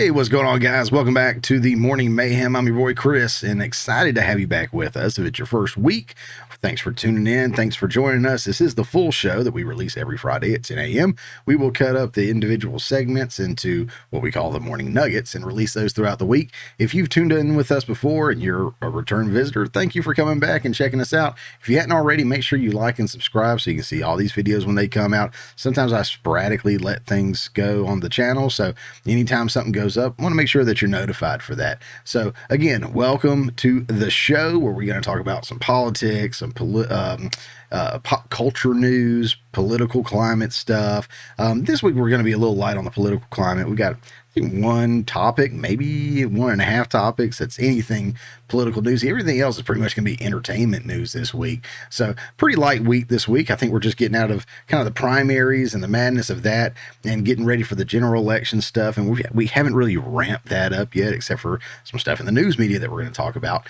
Hey, what's going on, guys? Welcome back to the Morning Mayhem. I'm your boy Chris, and excited to have you back with us. If it's your first week, thanks for tuning in. Thanks for joining us. This is the full show that we release every Friday at 10 a.m. We will cut up the individual segments into what we call the morning nuggets and release those throughout the week. If you've tuned in with us before and you're a return visitor, thank you for coming back and checking us out. If you hadn't already, make sure you like and subscribe so you can see all these videos when they come out. Sometimes I sporadically let things go on the channel, so anytime something goes up, I want to make sure that you're notified for that. So again, welcome to the show where we're going to talk about some politics, some pop culture news, political climate stuff. This week we're going to be a little light on the political climate. We got one topic, maybe 1.5 topics. That's anything political news. Everything else is pretty much going to be entertainment news this week. So pretty light week this week. I think we're just getting out of kind of the primaries and the madness of that and getting ready for the general election stuff. And we haven't really ramped that up yet, except for some stuff in the news media that we're going to talk about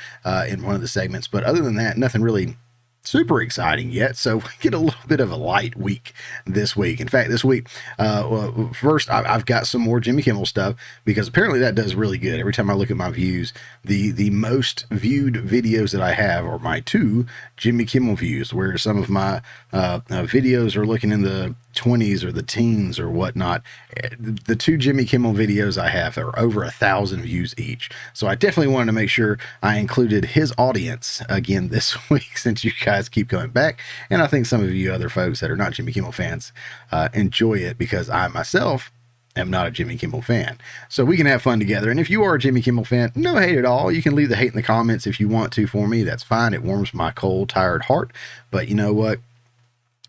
in one of the segments. But other than that, nothing really super exciting yet, so we get a little bit of a light week this week. In fact, this week, first, I've got some more Jimmy Kimmel stuff, because apparently that does really good. Every time I look at my views, the most viewed videos that I have are my 2 Jimmy Kimmel views, where some of my videos are looking in the 20s or the teens or whatnot. The 2 Jimmy Kimmel videos I have are over 1,000 views each. So I definitely wanted to make sure I included his audience again this week, since you guys keep coming back. And I think some of you other folks that are not Jimmy Kimmel fans enjoy it, because I myself am not a Jimmy Kimmel fan. So we can have fun together. And if you are a Jimmy Kimmel fan, no hate at all. You can leave the hate in the comments if you want to for me. That's fine. It warms my cold, tired heart. But you know what?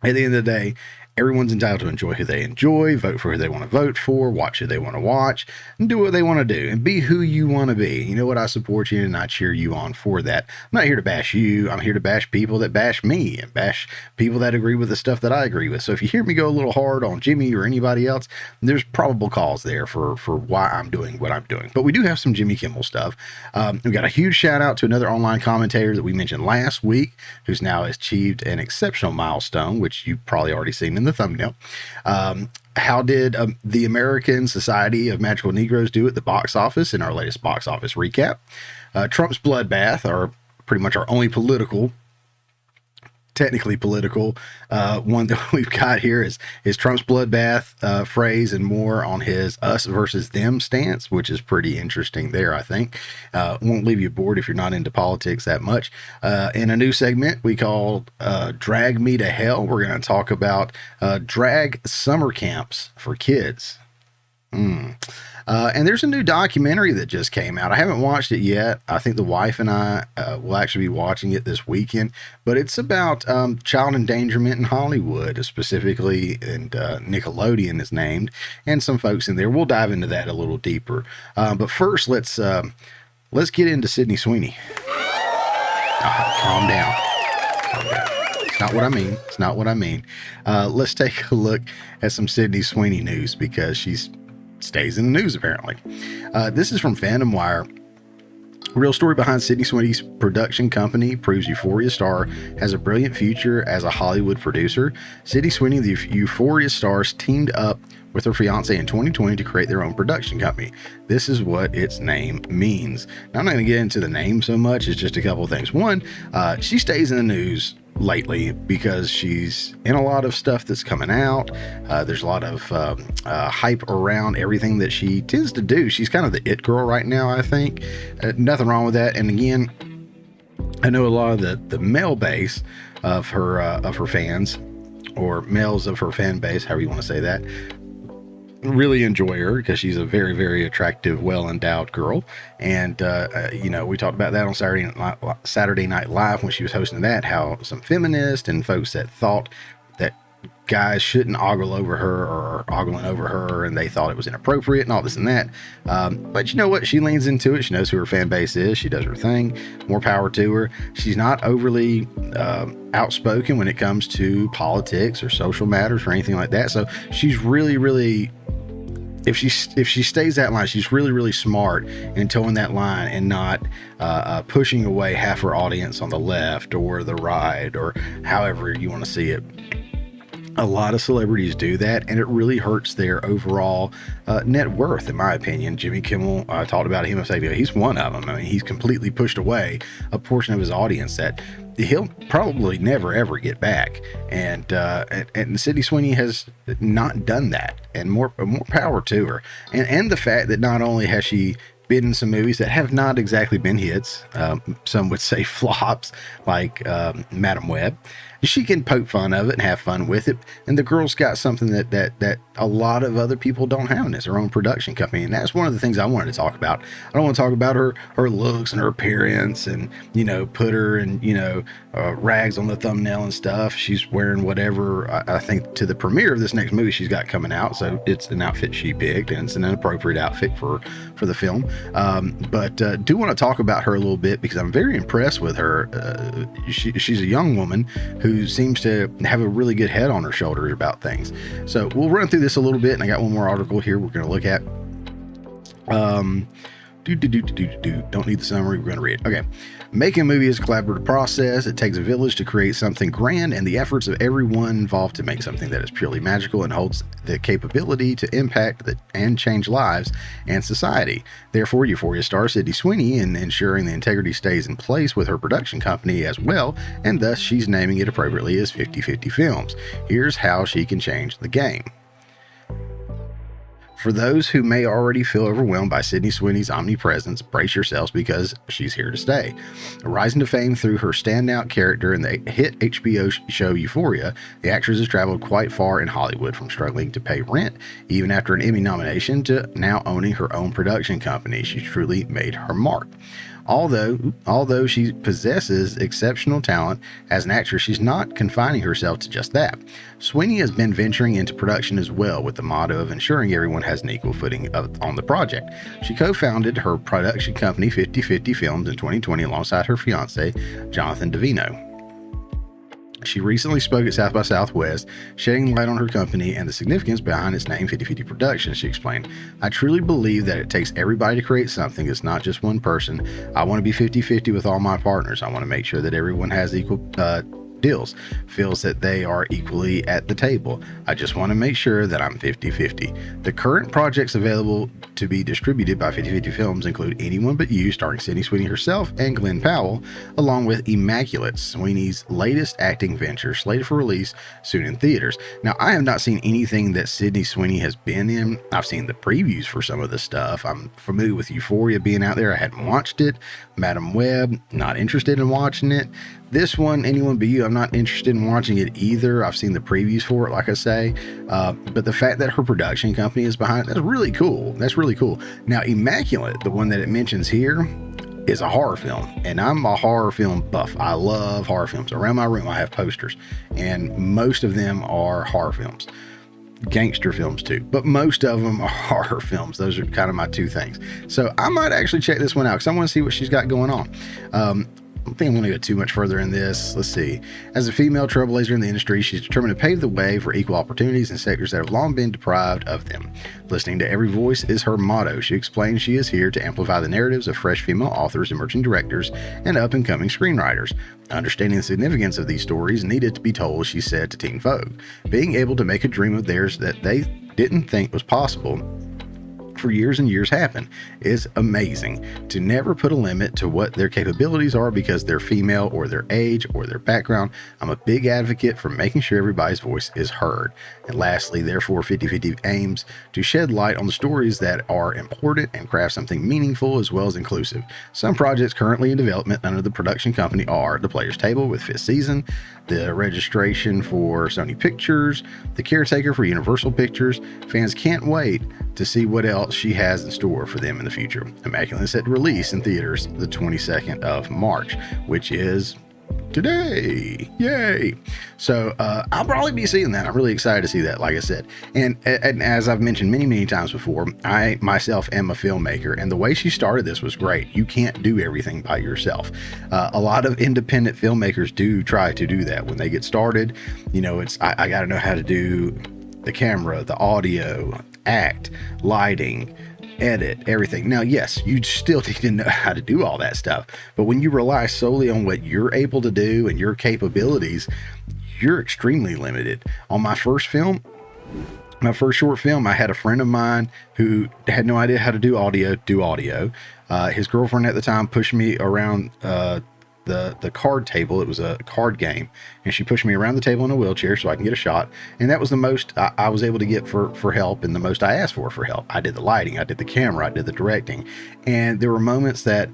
At the end of the day, everyone's entitled to enjoy who they enjoy, vote for who they want to vote for, watch who they want to watch, and do what they want to do, and be who you want to be. You know what? I support you and I cheer you on for that. I'm not here to bash you. I'm here to bash people that bash me and bash people that agree with the stuff that I agree with. So if you hear me go a little hard on Jimmy or anybody else, there's probable cause there for why I'm doing what I'm doing. But we do have some Jimmy Kimmel stuff. We got a huge shout out to another online commentator that we mentioned last week, who's now achieved an exceptional milestone, which you've probably already seen in the thumbnail. How did the American Society of Magical Negroes do at the box office in our latest box office recap? Trump's bloodbath, are pretty much our only technically political one that we've got here is Trump's bloodbath phrase and more on his us versus them stance, which is pretty interesting there, I think. Won't leave you bored if you're not into politics that much. In a new segment we called Drag Me to Hell, we're going to talk about drag summer camps for kids. And there's a new documentary that just came out. I haven't watched it yet. I think the wife and I will actually be watching it this weekend, but it's about child endangerment in Hollywood, specifically, and Nickelodeon is named, and some folks in there. We'll dive into that a little deeper. But first, let's get into Sydney Sweeney. Calm down. It's not what I mean. It's not what I mean. Let's take a look at some Sydney Sweeney news, because she's stays in the news apparently. This is from Fandom Wire. Real story behind Sydney Sweeney's production company proves Euphoria star has a brilliant future as a Hollywood producer. Sydney Sweeney, the Euphoria stars, teamed up with her fiance in 2020 to create their own production company. This is what its name means. Now, I'm not going to get into the name so much. It's just a couple of things. One, she stays in the news lately because she's in a lot of stuff that's coming out. There's a lot of hype around everything that she tends to do. She's kind of the it girl right now, I think. Nothing wrong with that. And again, I know a lot of the male base of her fans, or males of her fan base, however you want to say that, really enjoy her because she's a very, very attractive, well-endowed girl. And we talked about that on Saturday Night Live when she was hosting that, how some feminists and folks that thought that guys shouldn't ogle over her or are ogling over her, and they thought it was inappropriate and all this and that. But you know what? She leans into it. She knows who her fan base is. She does her thing. More power to her. She's not overly outspoken when it comes to politics or social matters or anything like that. So she's really, really, if she stays that line, she's really, really smart in towing that line and not pushing away half her audience on the left or the right, or however you want to see it. A lot of celebrities do that, and it really hurts their overall net worth, in my opinion. Jimmy Kimmel, I talked about him a second ago. He's one of them. I mean, he's completely pushed away a portion of his audience that he'll probably never ever get back. And Sydney Sweeney has not done that, and more power to her. And the fact that not only has she been in some movies that have not exactly been hits, some would say flops, like Madam Web. She can poke fun of it and have fun with it. And the girl's got something that a lot of other people don't have, and it's her own production company. And that's one of the things I wanted to talk about. I don't want to talk about her looks and her appearance and, put her in, rags on the thumbnail and stuff. She's wearing whatever, I think, to the premiere of this next movie she's got coming out. So it's an outfit she picked, and it's an inappropriate outfit for the film. But do want to talk about her a little bit because I'm very impressed with her. She's a young woman who seems to have a really good head on her shoulders about things. So we'll run through this a little bit, and I got one more article here we're going to look at. Don't need the summary. We're going to read it. Okay. Making a movie is a collaborative process. It takes a village to create something grand, and the efforts of everyone involved to make something that is purely magical and holds the capability to impact and change lives and society. Therefore, Euphoria star Sydney Sweeney in ensuring the integrity stays in place with her production company as well, and thus she's naming it appropriately as 50/50 Films. Here's how she can change the game. For those who may already feel overwhelmed by Sydney Sweeney's omnipresence, brace yourselves because she's here to stay. Rising to fame through her standout character in the hit HBO show Euphoria, the actress has traveled quite far in Hollywood, from struggling to pay rent, even after an Emmy nomination, to now owning her own production company. She's truly made her mark. Although she possesses exceptional talent as an actress, she's not confining herself to just that. Sweeney has been venturing into production as well, with the motto of ensuring everyone has an equal footing on the project. She co-founded her production company 50/50 Films in 2020 alongside her fiance, Jonathan Davino. She recently spoke at South by Southwest, shedding light on her company and the significance behind its name, 50/50 Productions. She explained, "I truly believe that it takes everybody to create something. It's not just one person. I want to be 50/50 with all my partners. I want to make sure that everyone has equal deals, feels that they are equally at the table. I just want to make sure that I'm 50/50. The current projects available to be distributed by 50/50 Films include Anyone But You, starring Sydney Sweeney herself and Glenn Powell, along with Immaculate, Sweeney's latest acting venture, slated for release soon in theaters." Now, I have not seen anything that Sydney Sweeney has been in. I've seen the previews for some of the stuff. I'm familiar with Euphoria being out there. I hadn't watched it. Madam Web, not interested in watching it. This one, Anyone But You, I'm not interested in watching it either. I've seen the previews for it, like I say. But the fact that her production company is behind it, that's really cool. That's really cool. Now, Immaculate, the one that it mentions here, is a horror film. And I'm a horror film buff. I love horror films. Around my room, I have posters. And most of them are horror films. Gangster films too, but most of them are horror films. Those are kind of my two things. So I might actually check this one out because I want to see what she's got going on. I don't think I'm going to go too much further in this. Let's see. As a female trailblazer in the industry, she's determined to pave the way for equal opportunities in sectors that have long been deprived of them. Listening to every voice is her motto. She explains she is here to amplify the narratives of fresh female authors, emerging directors, and up-and-coming screenwriters. Understanding the significance of these stories needed to be told, she said to Teen Vogue. Being able to make a dream of theirs that they didn't think was possible for years and years happen is amazing. To never put a limit to what their capabilities are because they're female or their age or their background. I'm a big advocate for making sure everybody's voice is heard. And lastly, therefore, 50/50 aims to shed light on the stories that are important and craft something meaningful as well as inclusive. Some projects currently in development under the production company are The Player's Table with 5th season, The Registration for Sony Pictures, The Caretaker for Universal Pictures. Fans can't wait to see what else she has in store for them in the future. Immaculate is set to release in theaters the 22nd of March, which is today. Yay. So I'll probably be seeing that. I'm really excited to see that, like I said. And as I've mentioned many times before, I myself am a filmmaker, and the way she started this was great. You can't do everything by yourself. A lot of independent filmmakers do try to do that when they get started. It's I got to know how to do the camera, the audio, act, lighting, edit, everything. Now, yes, you still need to know how to do all that stuff. But when you rely solely on what you're able to do and your capabilities, you're extremely limited. On my first short film, I had a friend of mine who had no idea how to do audio. His girlfriend at the time pushed me around the card table. It was a card game, and she pushed me around the table in a wheelchair so I can get a shot. And that was the most I was able to get for help, and the most I asked for help. I did the lighting, I did the camera, I did the directing. And there were moments that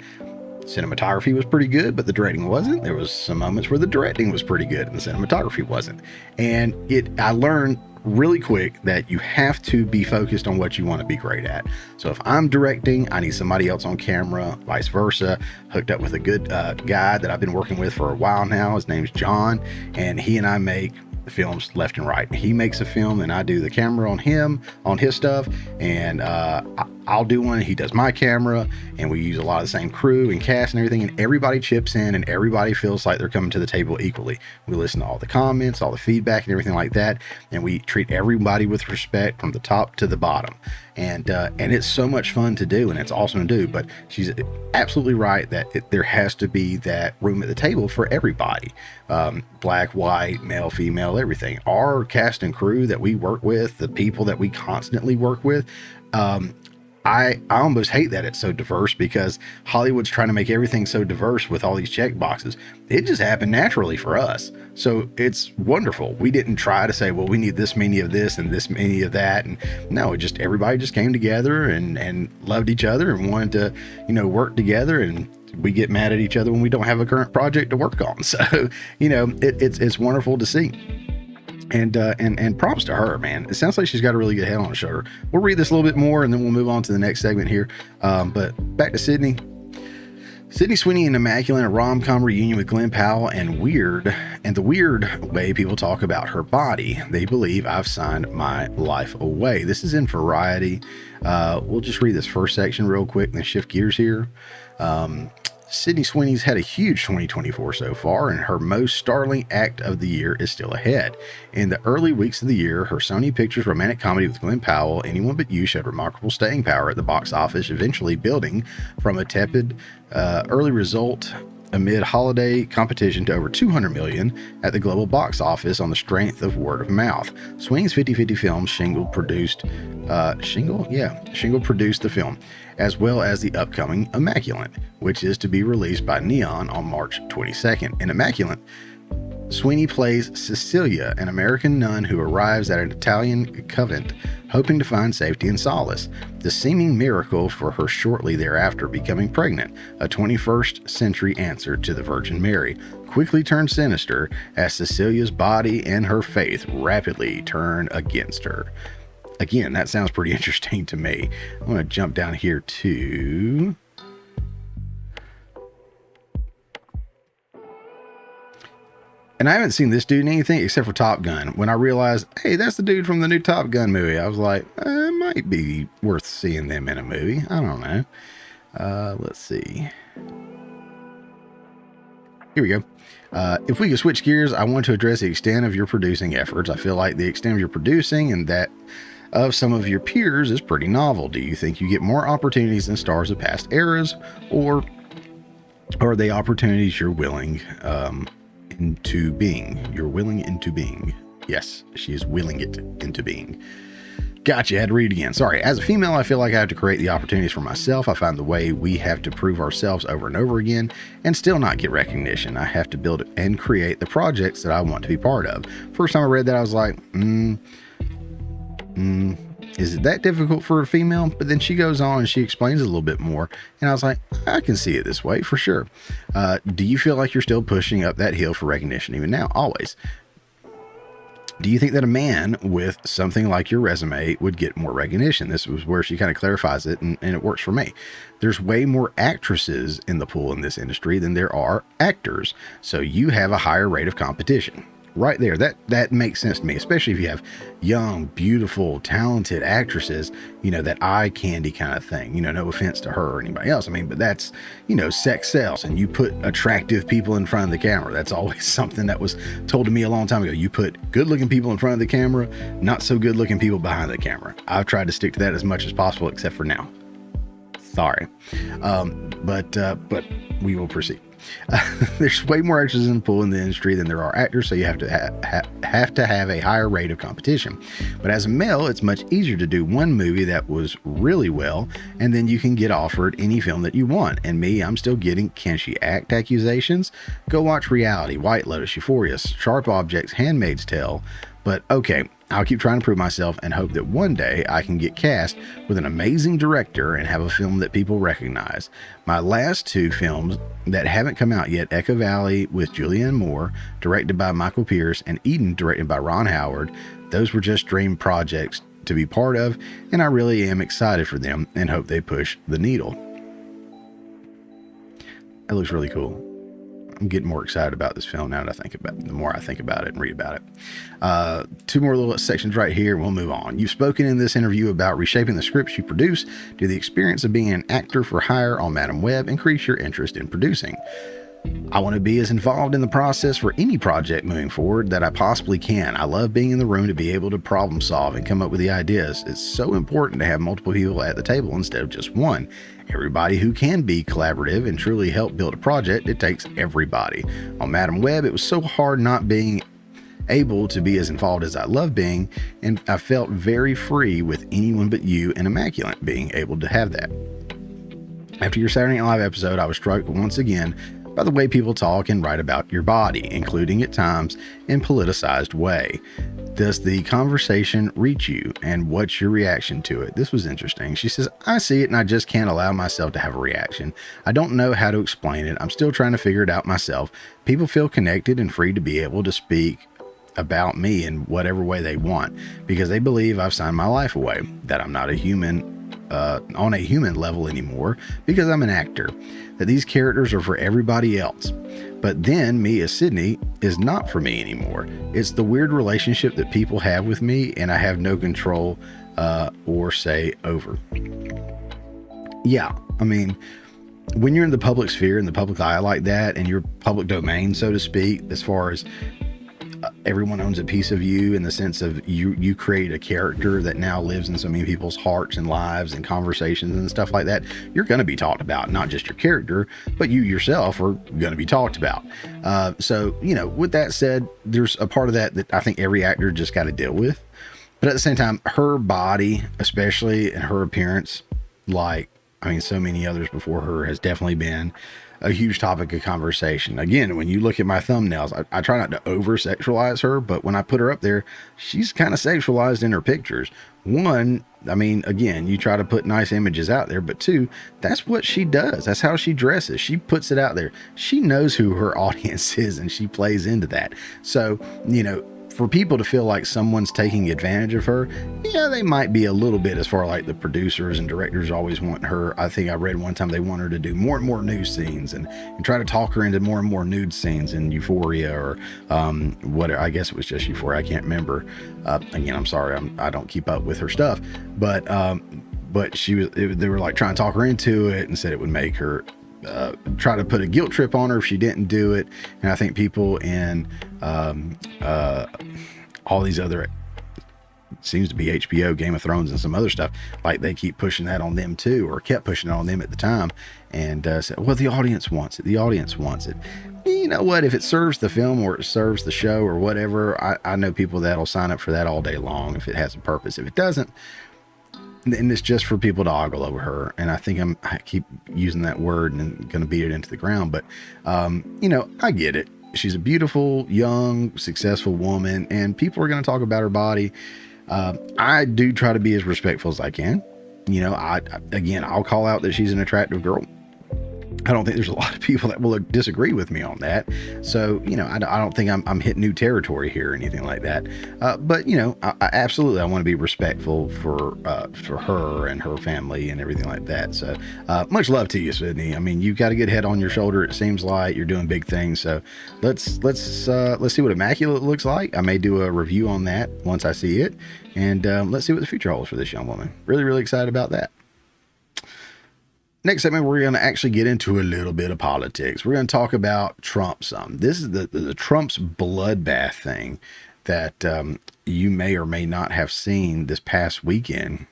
cinematography was pretty good, but the directing wasn't. There was some moments where the directing was pretty good and the cinematography wasn't. And I learned really quick that you have to be focused on what you want to be great at. So if I'm directing, I need somebody else on camera, vice versa. Hooked up with a good guy that I've been working with for a while now. His name's John, and he and I make films left and right. He makes a film and I do the camera on him, on his stuff, and I'll do one, he does my camera, and we use a lot of the same crew and cast and everything, and everybody chips in and everybody feels like they're coming to the table equally. We listen to all the comments, all the feedback and everything like that, and we treat everybody with respect from the top to the bottom. And it's so much fun to do, and it's awesome to do. But she's absolutely right that there has to be that room at the table for everybody. Black, white, male, female, everything. Our cast and crew that we work with, the people that we constantly work with, I almost hate that it's so diverse, because Hollywood's trying to make everything so diverse with all these check boxes. It just happened naturally for us. So it's wonderful. We didn't try to say, well, we need this many of this and this many of that. And no, everybody just came together and loved each other and wanted to, work together. And we get mad at each other when we don't have a current project to work on. So, it's wonderful to see. And props to her, man. It sounds like she's got a really good head on her shoulder. We'll read this a little bit more and then we'll move on to the next segment here. But back to Sydney. Sydney Sweeney and Immaculate, a rom-com reunion with Glenn Powell, and the weird way people talk about her body. They believe I've signed my life away. This is in Variety. We'll just read this first section real quick and then shift gears here. Sydney Sweeney's had a huge 2024 so far, and her most startling act of the year is still ahead. In the early weeks of the year, her Sony Pictures romantic comedy with Glenn Powell, Anyone But You, showed remarkable staying power at the box office, eventually building from a tepid early result amid holiday competition to over $200 million at the global box office on the strength of word of mouth. Sweeney's 50/50 film, Shingle produced the film, as well as the upcoming Immaculate, which is to be released by Neon on March 22nd. In Immaculate, Sweeney plays Cecilia, an American nun who arrives at an Italian convent hoping to find safety and solace. The seeming miracle for her shortly thereafter becoming pregnant, a 21st century answer to the Virgin Mary, quickly turns sinister as Cecilia's body and her faith rapidly turn against her. Again, that sounds pretty interesting to me. I'm going to jump down here to... And I haven't seen this dude in anything except for Top Gun. When I realized, hey, that's the dude from the new Top Gun movie, I was like, it might be worth seeing them in a movie. I don't know. Let's see. Here we go. If we could switch gears, I want to address the extent of your producing efforts. I feel like the extent of your producing and that of some of your peers is pretty novel. Do you think you get more opportunities than stars of past eras, or are they opportunities you're willing into being? You're willing into being. Yes, she is willing it into being. Gotcha, I had to read it again. Sorry. As a female, I feel like I have to create the opportunities for myself. I find the way we have to prove ourselves over and over again and still not get recognition. I have to build and create the projects that I want to be part of. First time I read that, I was like, is it that difficult for a female? But then she goes on and she explains a little bit more. And I was like, I can see it this way for sure. Do you feel like you're still pushing up that hill for recognition even now? Always. Do you think that a man with something like your resume would get more recognition? This was where she kind of clarifies it, and it works for me. There's way more actresses in the pool in this industry than there are actors. So you have a higher rate of competition. Right there, that makes sense to me, especially if you have young, beautiful, talented actresses, that eye candy kind of thing. No offense to her or anybody else. I mean, but that's, sex sells, and you put attractive people in front of the camera. That's always something that was told to me a long time ago. You put good looking people in front of the camera, not so good looking people behind the camera. I've tried to stick to that as much as possible, except for now. Sorry. But we will proceed. There's way more actors in the pool in the industry than there are actors, so you have to have a higher rate of competition. But as a male, it's much easier to do one movie that was really well, and then you can get offered any film that you want. And me, I'm still getting "Can she act?" accusations. Go watch Reality, White Lotus, Euphoria, Sharp Objects, Handmaid's Tale. But okay, I'll keep trying to prove myself and hope that one day I can get cast with an amazing director and have a film that people recognize. My last two films that haven't come out yet, Echo Valley with Julianne Moore, directed by Michael Pierce, and Eden, directed by Ron Howard, those were just dream projects to be part of, and I really am excited for them and hope they push the needle. That looks really cool. I'm getting more excited about this film now that I think about it, the more I think about it and read about it. Two more little sections right here, and we'll move on. You've spoken in this interview about reshaping the scripts you produce. Do the experience of being an actor for hire on Madam Web increase your interest in producing? I want to be as involved in the process for any project moving forward that I possibly can. I love being in the room to be able to problem solve and come up with the ideas. It's so important to have multiple people at the table instead of just one. Everybody who can be collaborative and truly help build a project, it takes everybody. On Madam Web, it was so hard not being able to be as involved as I love being, and I felt very free with anyone but you and Immaculate being able to have that. After your Saturday Night Live episode, I was struck once again by the way people talk and write about your body, including at times in politicized way. Does the conversation reach you, and what's your reaction to it? This was interesting. She says, I see it and I just can't allow myself to have a reaction. I don't know how to explain it. I'm still trying to figure it out myself. People feel connected and free to be able to speak about me in whatever way they want because they believe I've signed my life away, that I'm not a human on a human level anymore because I'm an actor, that these characters are for everybody else. But then me as Sydney is not for me anymore. It's the weird relationship that people have with me and I have no control or say over. Yeah, I mean, when you're in the public sphere, in the public eye like that, and your public domain, so to speak, as far as everyone owns a piece of you in the sense of you create a character that now lives in so many people's hearts and lives and conversations and stuff like that, you're going to be talked about, not just your character, but you yourself are going to be talked about. So, you know, with that said, there's a part of that I think every actor just got to deal with. But at the same time, her body, especially, and her appearance, like, I mean, so many others before her, has definitely been a huge topic of conversation. Again, when you look at my thumbnails, I try not to over sexualize her, but when I put her up there, she's kind of sexualized in her pictures. One, I mean, again, you try to put nice images out there, but two, that's what she does. That's how she dresses. She puts it out there. She knows who her audience is and she plays into that. So, you know, for people to feel like someone's taking advantage of her, yeah, they might be a little bit, as far like the producers and directors always want her. I think I read one time they want her to do more and more nude scenes and try to talk her into more and more nude scenes in Euphoria or whatever. I guess it was just Euphoria. I can't remember. Again, I'm sorry. I don't keep up with her stuff, but they were like trying to talk her into it and said it would make her try to put a guilt trip on her if she didn't do it. And I think people in all these other, seems to be HBO, Game of Thrones, and some other stuff, like they keep pushing that on them too, or kept pushing it on them at the time, and said, well, the audience wants it. The audience wants it. You know what? If it serves the film or it serves the show or whatever, I know people that'll sign up for that all day long if it has a purpose. If it doesn't, and it's just for people to ogle over her. And I think I keep using that word and going to beat it into the ground. But, you know, I get it. She's a beautiful, young, successful woman, and people are going to talk about her body. I do try to be as respectful as I can. You know, I'll call out that she's an attractive girl. I don't think there's a lot of people that will disagree with me on that. So, you know, I don't think I'm hitting new territory here or anything like that. But, you know, I absolutely, I want to be respectful for her and her family and everything like that. So much love to you, Sydney. I mean, you've got a good head on your shoulder. It seems like you're doing big things. So let's see what Immaculate looks like. I may do a review on that once I see it. And let's see what the future holds for this young woman. Really, really excited about that. Next segment, we're going to actually get into a little bit of politics. We're going to talk about Trump some. This is the Trump's bloodbath thing that you may or may not have seen this past weekend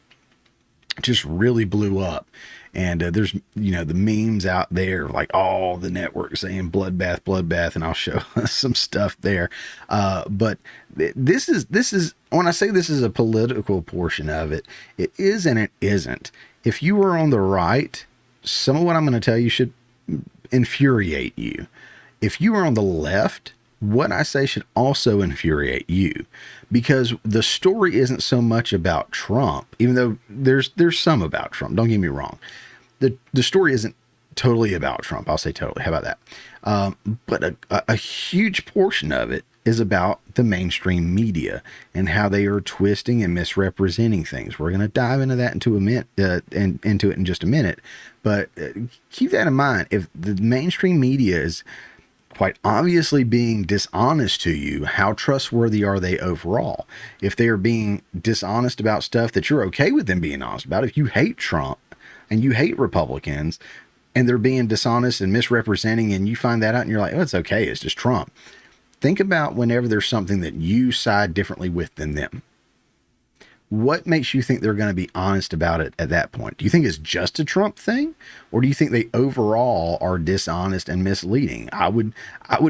just really blew up. And there's, the memes out there, like all the networks saying bloodbath, bloodbath, and I'll show some stuff there. But this is, when I say this is a political portion of it, it is and it isn't. If you are on the right, some of what I'm going to tell you should infuriate you. If you are on the left, what I say should also infuriate you, because the story isn't so much about Trump, even though there's some about Trump. Don't get me wrong. The story isn't totally about Trump. I'll say totally. How about that? But a huge portion of it is about the mainstream media and how they are twisting and misrepresenting things. We're going to dive into that into it in just a minute. But keep that in mind. If the mainstream media is quite obviously being dishonest to you, how trustworthy are they overall? If they are being dishonest about stuff that you're okay with them being honest about, if you hate Trump and you hate Republicans and they're being dishonest and misrepresenting, and you find that out and you're like, oh, it's okay, it's just Trump. Think about whenever there's something that you side differently with than them. What makes you think they're going to be honest about it at that point? Do you think it's just a Trump thing, or do you think they overall are dishonest and misleading? I would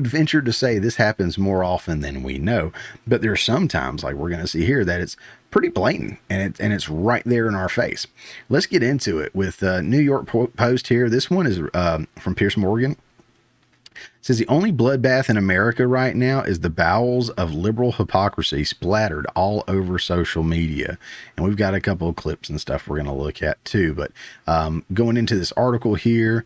venture to say this happens more often than we know, but there's sometimes, like we're going to see here, that it's pretty blatant and it's right there in our face. Let's get into it with New York Post here. This one is from Piers Morgan. It says the only bloodbath in America right now is the bowels of liberal hypocrisy splattered all over social media. And we've got a couple of clips and stuff we're going to look at too. But going into this article here,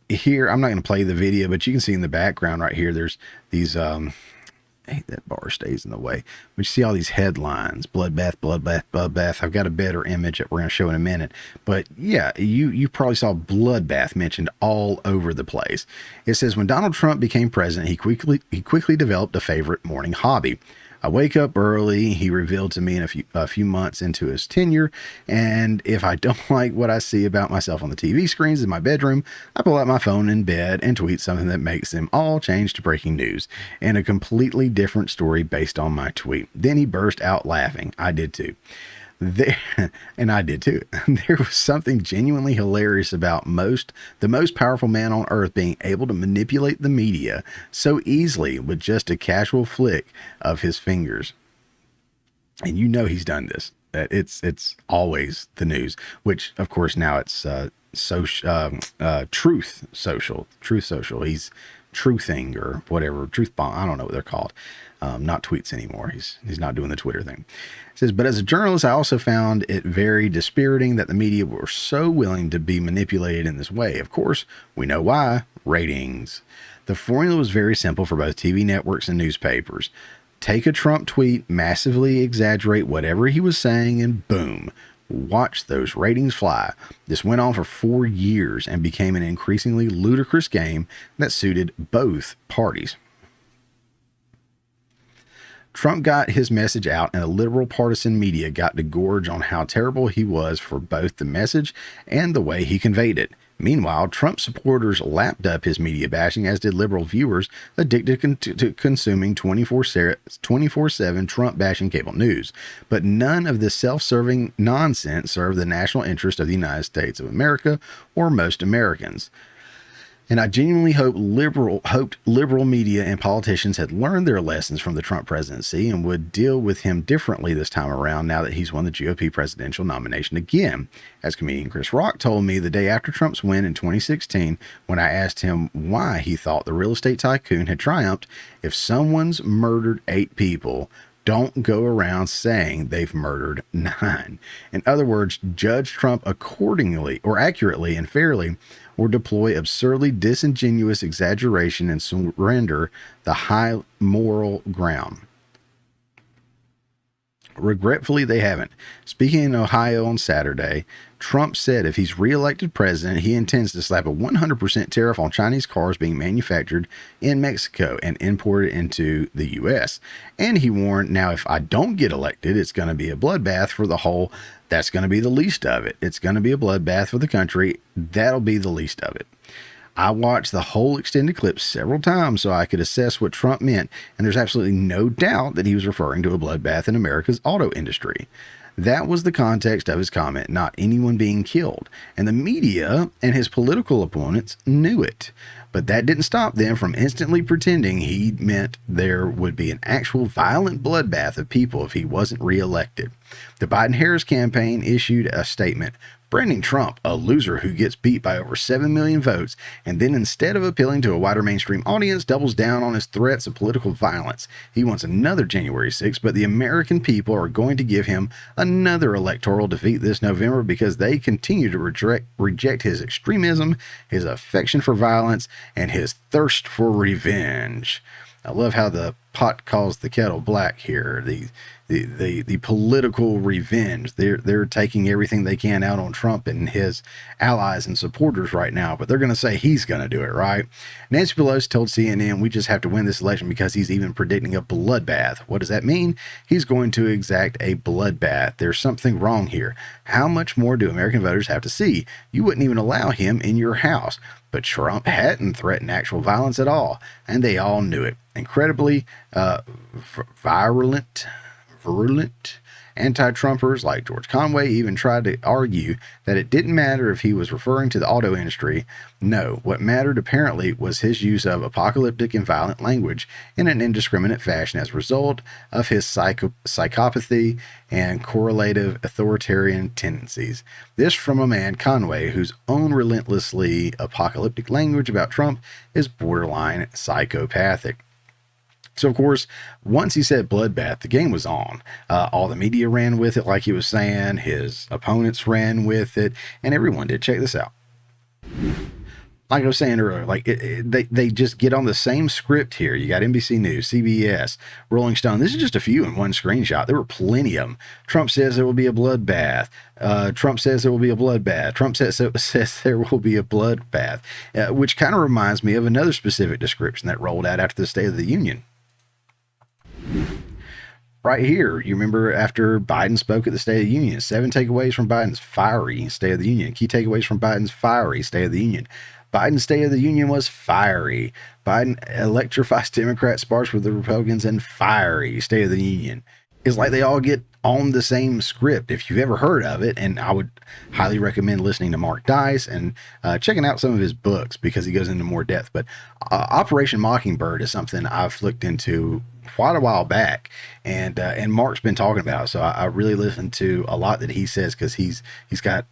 I'm not going to play the video, but you can see in the background right here, there's these, hey, that bar stays in the way. But you see all these headlines, bloodbath, bloodbath, bloodbath. I've got a better image that we're going to show in a minute. But yeah, you probably saw bloodbath mentioned all over the place. It says, when Donald Trump became president, he quickly developed a favorite morning hobby. I wake up early, he revealed to me in a few months into his tenure, and if I don't like what I see about myself on the TV screens in my bedroom, I pull out my phone in bed and tweet something that makes them all change to breaking news, and a completely different story based on my tweet. Then he burst out laughing. I did too. And I did too. There was something genuinely hilarious about the most powerful man on earth being able to manipulate the media so easily with just a casual flick of his fingers. And you know he's done this. It's always the news, which of course now it's Truth Social. He's truthing or whatever, truth bomb. I don't know what they're called. Not tweets anymore. He's not doing the Twitter thing. It says, but as a journalist, I also found it very dispiriting that the media were so willing to be manipulated in this way. Of course, we know why. Ratings. The formula was very simple for both TV networks and newspapers. Take a Trump tweet, massively exaggerate whatever he was saying, and boom, watch those ratings fly. This went on for 4 years and became an increasingly ludicrous game that suited both parties. Trump got his message out, and the liberal partisan media got to gorge on how terrible he was for both the message and the way he conveyed it. Meanwhile, Trump supporters lapped up his media bashing, as did liberal viewers addicted to consuming 24/7 Trump-bashing cable news. But none of this self-serving nonsense served the national interest of the United States of America or most Americans. And I genuinely hoped liberal media and politicians had learned their lessons from the Trump presidency and would deal with him differently this time around, now that he's won the GOP presidential nomination again. As comedian Chris Rock told me the day after Trump's win in 2016, when I asked him why he thought the real estate tycoon had triumphed, if someone's murdered 8 people, don't go around saying they've murdered 9. In other words, judge Trump accordingly, or accurately and fairly, or deploy absurdly disingenuous exaggeration and surrender the high moral ground. Regretfully, they haven't. Speaking in Ohio on Saturday, Trump said if he's reelected president, he intends to slap a 100% tariff on Chinese cars being manufactured in Mexico and imported into the U.S. And he warned, now, if I don't get elected, it's going to be a bloodbath for the whole. That's going to be the least of it. It's going to be a bloodbath for the country. That'll be the least of it. I watched the whole extended clip several times so I could assess what Trump meant, and there's absolutely no doubt that he was referring to a bloodbath in America's auto industry. That was the context of his comment, not anyone being killed. And the media and his political opponents knew it. But that didn't stop them from instantly pretending he meant there would be an actual violent bloodbath of people if he wasn't reelected. The Biden-Harris campaign issued a statement branding Trump a loser who gets beat by over 7 million votes, and then instead of appealing to a wider mainstream audience, doubles down on his threats of political violence. He wants another January 6th, but the American people are going to give him another electoral defeat this November because they continue to reject his extremism, his affection for violence, and his thirst for revenge. I love how the pot calls the kettle black here. The political revenge. They're taking everything they can out on Trump and his allies and supporters right now, but they're going to say he's going to do it, right? Nancy Pelosi told CNN, we just have to win this election because he's even predicting a bloodbath. What does that mean? He's going to exact a bloodbath. There's something wrong here. How much more do American voters have to see? You wouldn't even allow him in your house. But Trump hadn't threatened actual violence at all, and they all knew it. Incredibly virulent anti-Trumpers like George Conway even tried to argue that it didn't matter if he was referring to the auto industry. No, what mattered apparently was his use of apocalyptic and violent language in an indiscriminate fashion as a result of his psychopathy and correlative authoritarian tendencies. This from a man, Conway, whose own relentlessly apocalyptic language about Trump is borderline psychopathic. So, of course, once he said bloodbath, the game was on. All the media ran with it, like he was saying. His opponents ran with it, and everyone did. Check this out. Like I was saying earlier, they just get on the same script here. You got NBC News, CBS, Rolling Stone. This is just a few in one screenshot. There were plenty of them. Trump says there will be a bloodbath. Trump says there will be a bloodbath. Trump says there will be a bloodbath, which kind of reminds me of another specific description that rolled out after the State of the Union. Right here, you remember after Biden spoke at the State of the Union, 7 takeaways from Biden's fiery State of the Union. Key takeaways from Biden's fiery State of the Union. Biden's State of the Union was fiery. Biden electrifies Democrats, sparks with the Republicans, and fiery State of the Union. It's like they all get on the same script. If you've ever heard of it, and I would highly recommend listening to Mark Dice and checking out some of his books because he goes into more depth. But Operation Mockingbird is something I've looked into quite a while back, and Mark's been talking about it. So I really listen to a lot that he says because he's got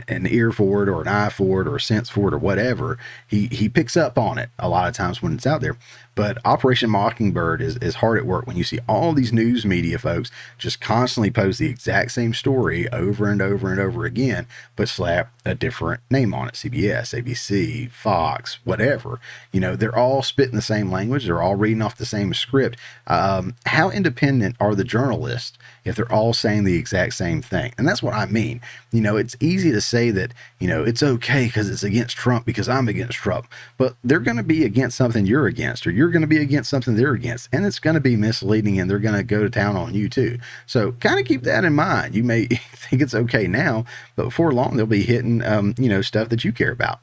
an ear for it or an eye for it or a sense for it or whatever. He picks up on it a lot of times when it's out there. But Operation Mockingbird is hard at work when you see all these news media folks just constantly post the exact same story over and over and over again, but slap a different name on it. CBS, ABC, Fox, whatever. You know, they're all spitting the same language. They're all reading off the same script. How independent are the journalists if they're all saying the exact same thing? And that's what I mean. You know, it's easy to say that, you know, it's okay because it's against Trump because I'm against Trump, but they're going to be against something you're against, or you're going to be against something they're against, and it's going to be misleading, and they're going to go to town on you too. So kind of keep that in mind. You may think it's okay now, but before long they'll be hitting, stuff that you care about.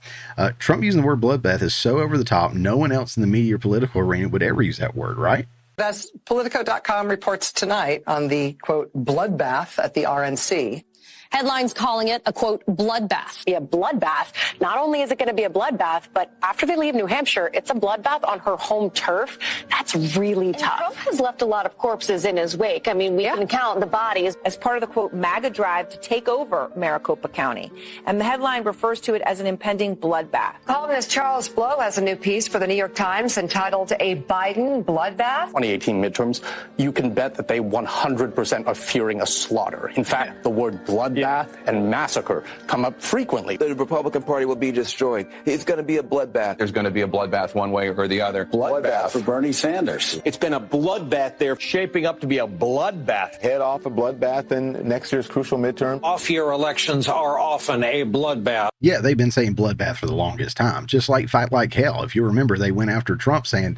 Trump using the word bloodbath is so over the top. No one else in the media or political arena would ever use that word, right? As Politico.com reports tonight on the, quote, bloodbath at the RNC. Headlines calling it a, quote, bloodbath. Be a bloodbath. Not only is it going to be a bloodbath, but after they leave New Hampshire, it's a bloodbath on her home turf. That's really tough. Trump has left a lot of corpses in his wake. I mean, we can count the bodies as part of the, quote, MAGA drive to take over Maricopa County. And the headline refers to it as an impending bloodbath. Columnist Charles Blow has a new piece for the New York Times entitled A Biden Bloodbath. 2018 midterms, you can bet that they 100% are fearing a slaughter. In fact, the word bloodbath and massacre come up frequently. The Republican Party will be destroyed. It's going to be a bloodbath. There's going to be a bloodbath one way or the other. Bloodbath for Bernie Sanders. It's been a bloodbath. They're shaping up to be a bloodbath. Head off a bloodbath in next year's crucial midterm. Off-year elections are often a bloodbath. Yeah, they've been saying bloodbath for the longest time, just like fight like hell. If you remember, they went after Trump saying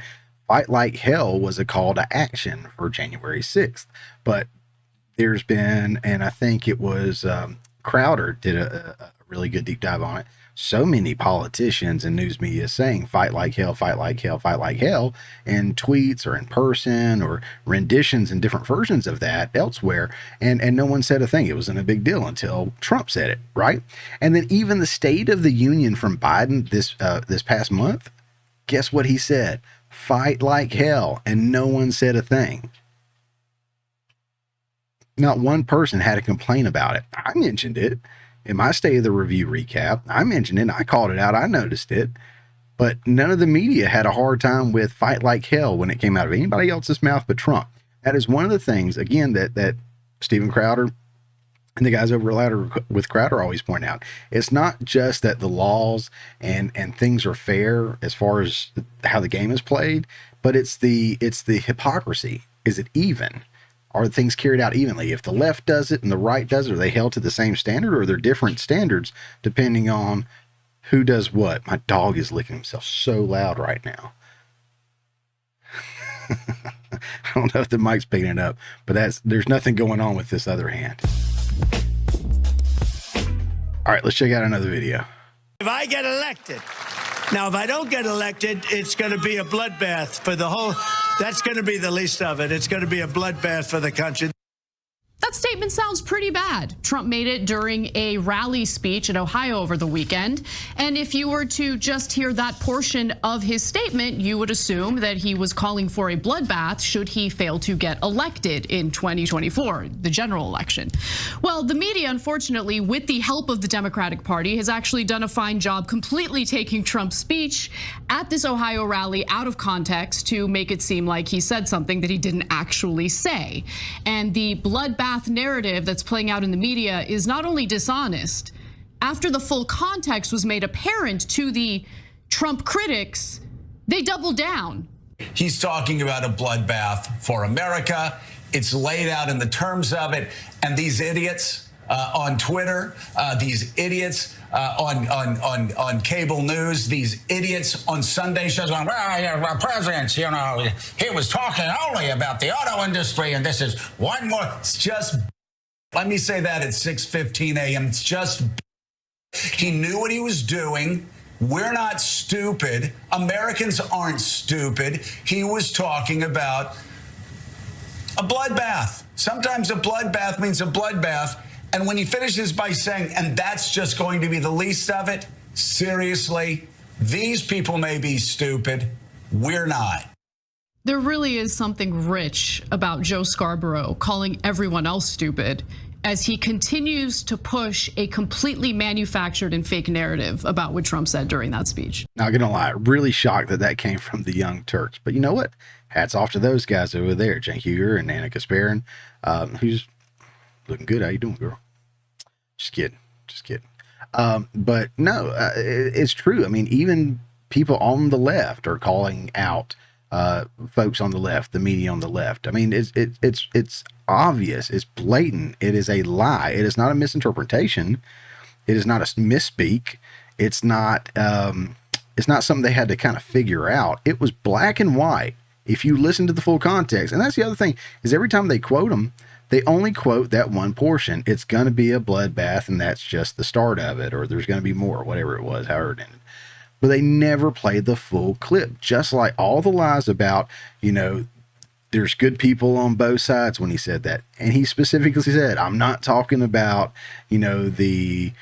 fight like hell was a call to action for January 6th. But there's been, and I think it was Crowder did a really good deep dive on it. So many politicians and news media saying fight like hell, fight like hell, fight like hell in tweets or in person or renditions and different versions of that elsewhere. And no one said a thing. It wasn't a big deal until Trump said it, right? And then even the State of the Union from Biden this past month, guess what he said? Fight like hell. And no one said a thing. Not one person had a complaint about it. I mentioned it in my State of the Review recap. I mentioned it. I called it out. I noticed it. But none of the media had a hard time with fight like hell when it came out of anybody else's mouth but Trump. That is one of the things, again, that Steven Crowder and the guys over with Crowder always point out. It's not just that the laws and things are fair as far as how the game is played, but it's the hypocrisy. Is it even? Are things carried out evenly? If the left does it and the right does it, are they held to the same standard, or are there different standards depending on who does what? My dog is licking himself so loud right now. I don't know if the mic's picking it up, but there's nothing going on with this other hand. All right, let's check out another video. If I get elected, now if I don't get elected, it's going to be a bloodbath for the whole. That's going to be the least of it. It's going to be a bloodbath for the country. That statement sounds pretty bad. Trump made it during a rally speech in Ohio over the weekend. And if you were to just hear that portion of his statement, you would assume that he was calling for a bloodbath should he fail to get elected in 2024, the general election. Well, the media, unfortunately, with the help of the Democratic Party, has actually done a fine job completely taking Trump's speech at this Ohio rally out of context to make it seem like he said something that he didn't actually say. And the bloodbath narrative that's playing out in the media is not only dishonest. After the full context was made apparent to the Trump critics, they doubled down. He's talking about a bloodbath for America. It's laid out in the terms of it. And these idiots on Twitter, these idiots on cable news, these idiots on Sunday shows going, well, presidents, you know, he was talking only about the auto industry, and this is one more. It's just, let me say that at 6:15 a.m. It's just, he knew what he was doing. We're not stupid. Americans aren't stupid. He was talking about a bloodbath. Sometimes a bloodbath means a bloodbath. And when he finishes by saying, and that's just going to be the least of it, seriously, these people may be stupid. We're not. There really is something rich about Joe Scarborough calling everyone else stupid as he continues to push a completely manufactured and fake narrative about what Trump said during that speech. Not gonna lie, really shocked that came from the Young Turks. But you know what? Hats off to those guys over there, Cenk Uygur and Anna Kasparin, who's looking good. How you doing, girl? Just kidding. But no, it's true. I mean, even people on the left are calling out folks on the left, the media on the left. I mean, it's obvious. It's blatant. It is a lie. It is not a misinterpretation. It is not a misspeak. It's not something they had to kind of figure out. It was black and white. If you listen to the full context, and that's the other thing, is every time they quote them, they only quote that one portion. It's going to be a bloodbath, and that's just the start of it, or there's going to be more, whatever it was, however it ended. But they never played the full clip, just like all the lies about, you know, there's good people on both sides when he said that. And he specifically said, I'm not talking about, you know, the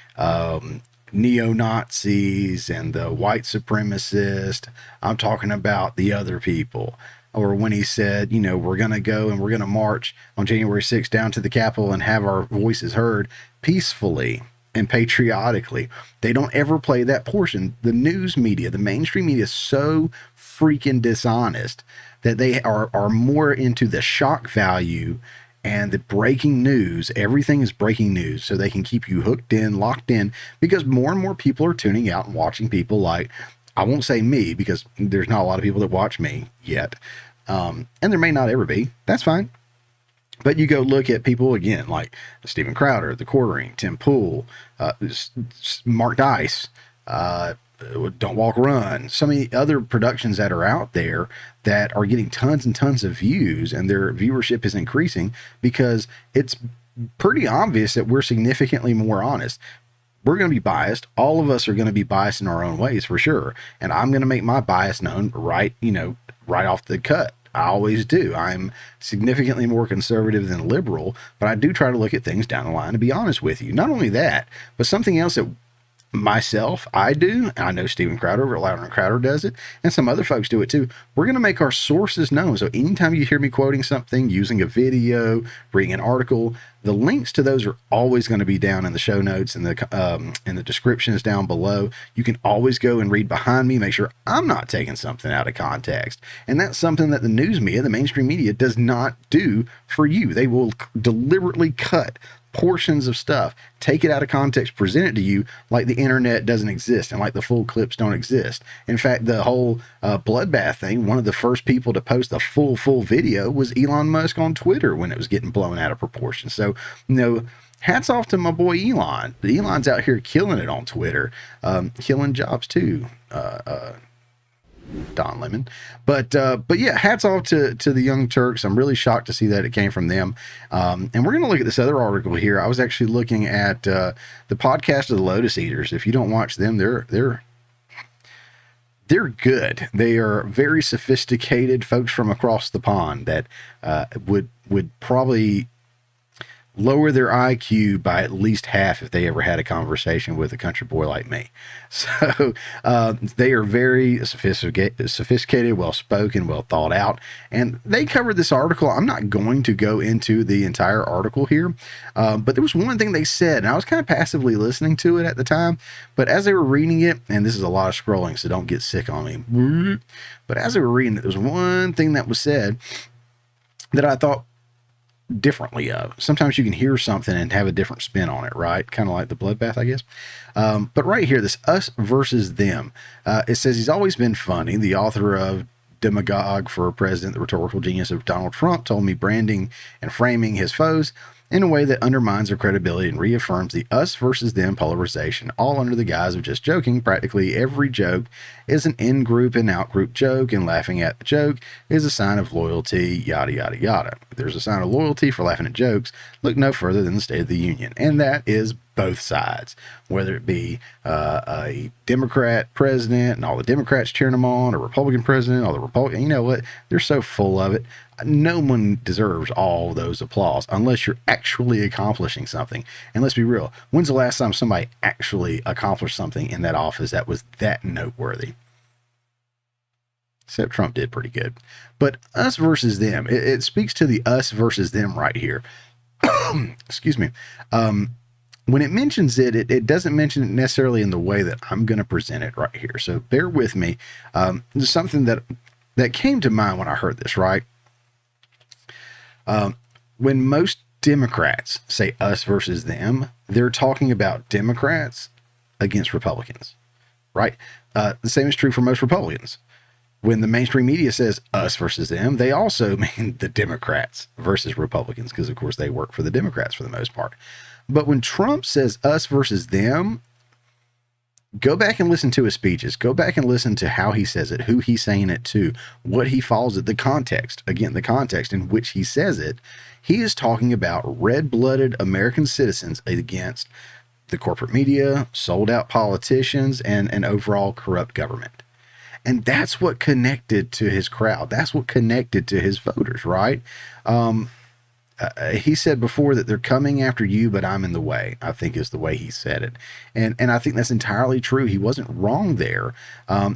neo-Nazis and the white supremacists. I'm talking about the other people. Or when he said, you know, we're going to go and we're going to march on January 6th down to the Capitol and have our voices heard peacefully and patriotically. They don't ever play that portion. The news media, the mainstream media is so freaking dishonest that they are more into the shock value and the breaking news. Everything is breaking news, so they can keep you hooked in, locked in, because more and more people are tuning out and watching people like, I won't say me, because there's not a lot of people that watch me yet. And there may not ever be. That's fine. But you go look at people again, like Steven Crowder, The Quartering, Tim Pool, Mark Dice, Don't Walk Run, so many other productions that are out there that are getting tons and tons of views, and their viewership is increasing because it's pretty obvious that we're significantly more honest. we're going to be biased. All of us are going to be biased in our own ways for sure. And I'm going to make my bias known right off the cut. I always do. I'm significantly more conservative than liberal, but I do try to look at things down the line, to be honest with you. Not only that, but something else that I do, and I know Steven Crowder over at Louder & Crowder does it, and some other folks do it too. We're going to make our sources known. So anytime you hear me quoting something, using a video, reading an article, the links to those are always going to be down in the show notes and the descriptions down below. You can always go and read behind me, make sure I'm not taking something out of context. And that's something that the news media, the mainstream media, does not do for you. They will deliberately cut portions of stuff, take it out of context, present it to you like the internet doesn't exist and like the full clips don't exist. In fact, the whole bloodbath thing, one of the first people to post a full video was Elon Musk on Twitter when it was getting blown out of proportion. So, hats off to my boy Elon. Elon's out here killing it on Twitter, killing jobs too. Don Lemon. But yeah, hats off to the Young Turks. I'm really shocked to see that it came from them. And we're going to look at this other article here. I was actually looking at the podcast of the Lotus Eaters. If you don't watch them, they're good. They are very sophisticated folks from across the pond that would probably lower their IQ by at least half if they ever had a conversation with a country boy like me. So they are very sophisticated, well-spoken, well thought out, and they covered this article. I'm not going to go into the entire article here, but there was one thing they said, and I was kind of passively listening to it at the time, but as they were reading it, and this is a lot of scrolling, so don't get sick on me, but as they were reading it, there was one thing that was said that I thought differently of. Sometimes you can hear something and have a different spin on it, right? Kind of like the bloodbath, I guess. But right here, this us versus them, it says he's always been funny. The author of Demagogue for President, the rhetorical genius of Donald Trump, told me branding and framing his foes in a way that undermines their credibility and reaffirms the us versus them polarization, all under the guise of just joking. Practically every joke is an in-group and out-group joke, and laughing at the joke is a sign of loyalty, yada, yada, yada. If there's a sign of loyalty for laughing at jokes, look no further than the State of the Union, and that is both sides, whether it be a Democrat president and all the Democrats cheering him on, or Republican president, all the Republican, you know what? They're so full of it. No one deserves all those applause unless you're actually accomplishing something. And let's be real, when's the last time somebody actually accomplished something in that office that was that noteworthy? Except Trump did pretty good. But us versus them, it speaks to the us versus them right here. Excuse me. When it mentions it, it doesn't mention it necessarily in the way that I'm going to present it right here. So bear with me. There's something that came to mind when I heard this, right? When most Democrats say us versus them, they're talking about Democrats against Republicans, right? The same is true for most Republicans. When the mainstream media says us versus them, they also mean the Democrats versus Republicans, because of course they work for the Democrats for the most part. But when Trump says us versus them, go back and listen to his speeches. Go back and listen to how he says it, who he's saying it to, what he follows it, the context. Again, the context in which he says it. He is talking about red-blooded American citizens against the corporate media, sold-out politicians, and an overall corrupt government. And that's what connected to his crowd. That's what connected to his voters, right? He said before that they're coming after you, but I'm in the way, I think is the way he said it. And I think that's entirely true. He wasn't wrong there.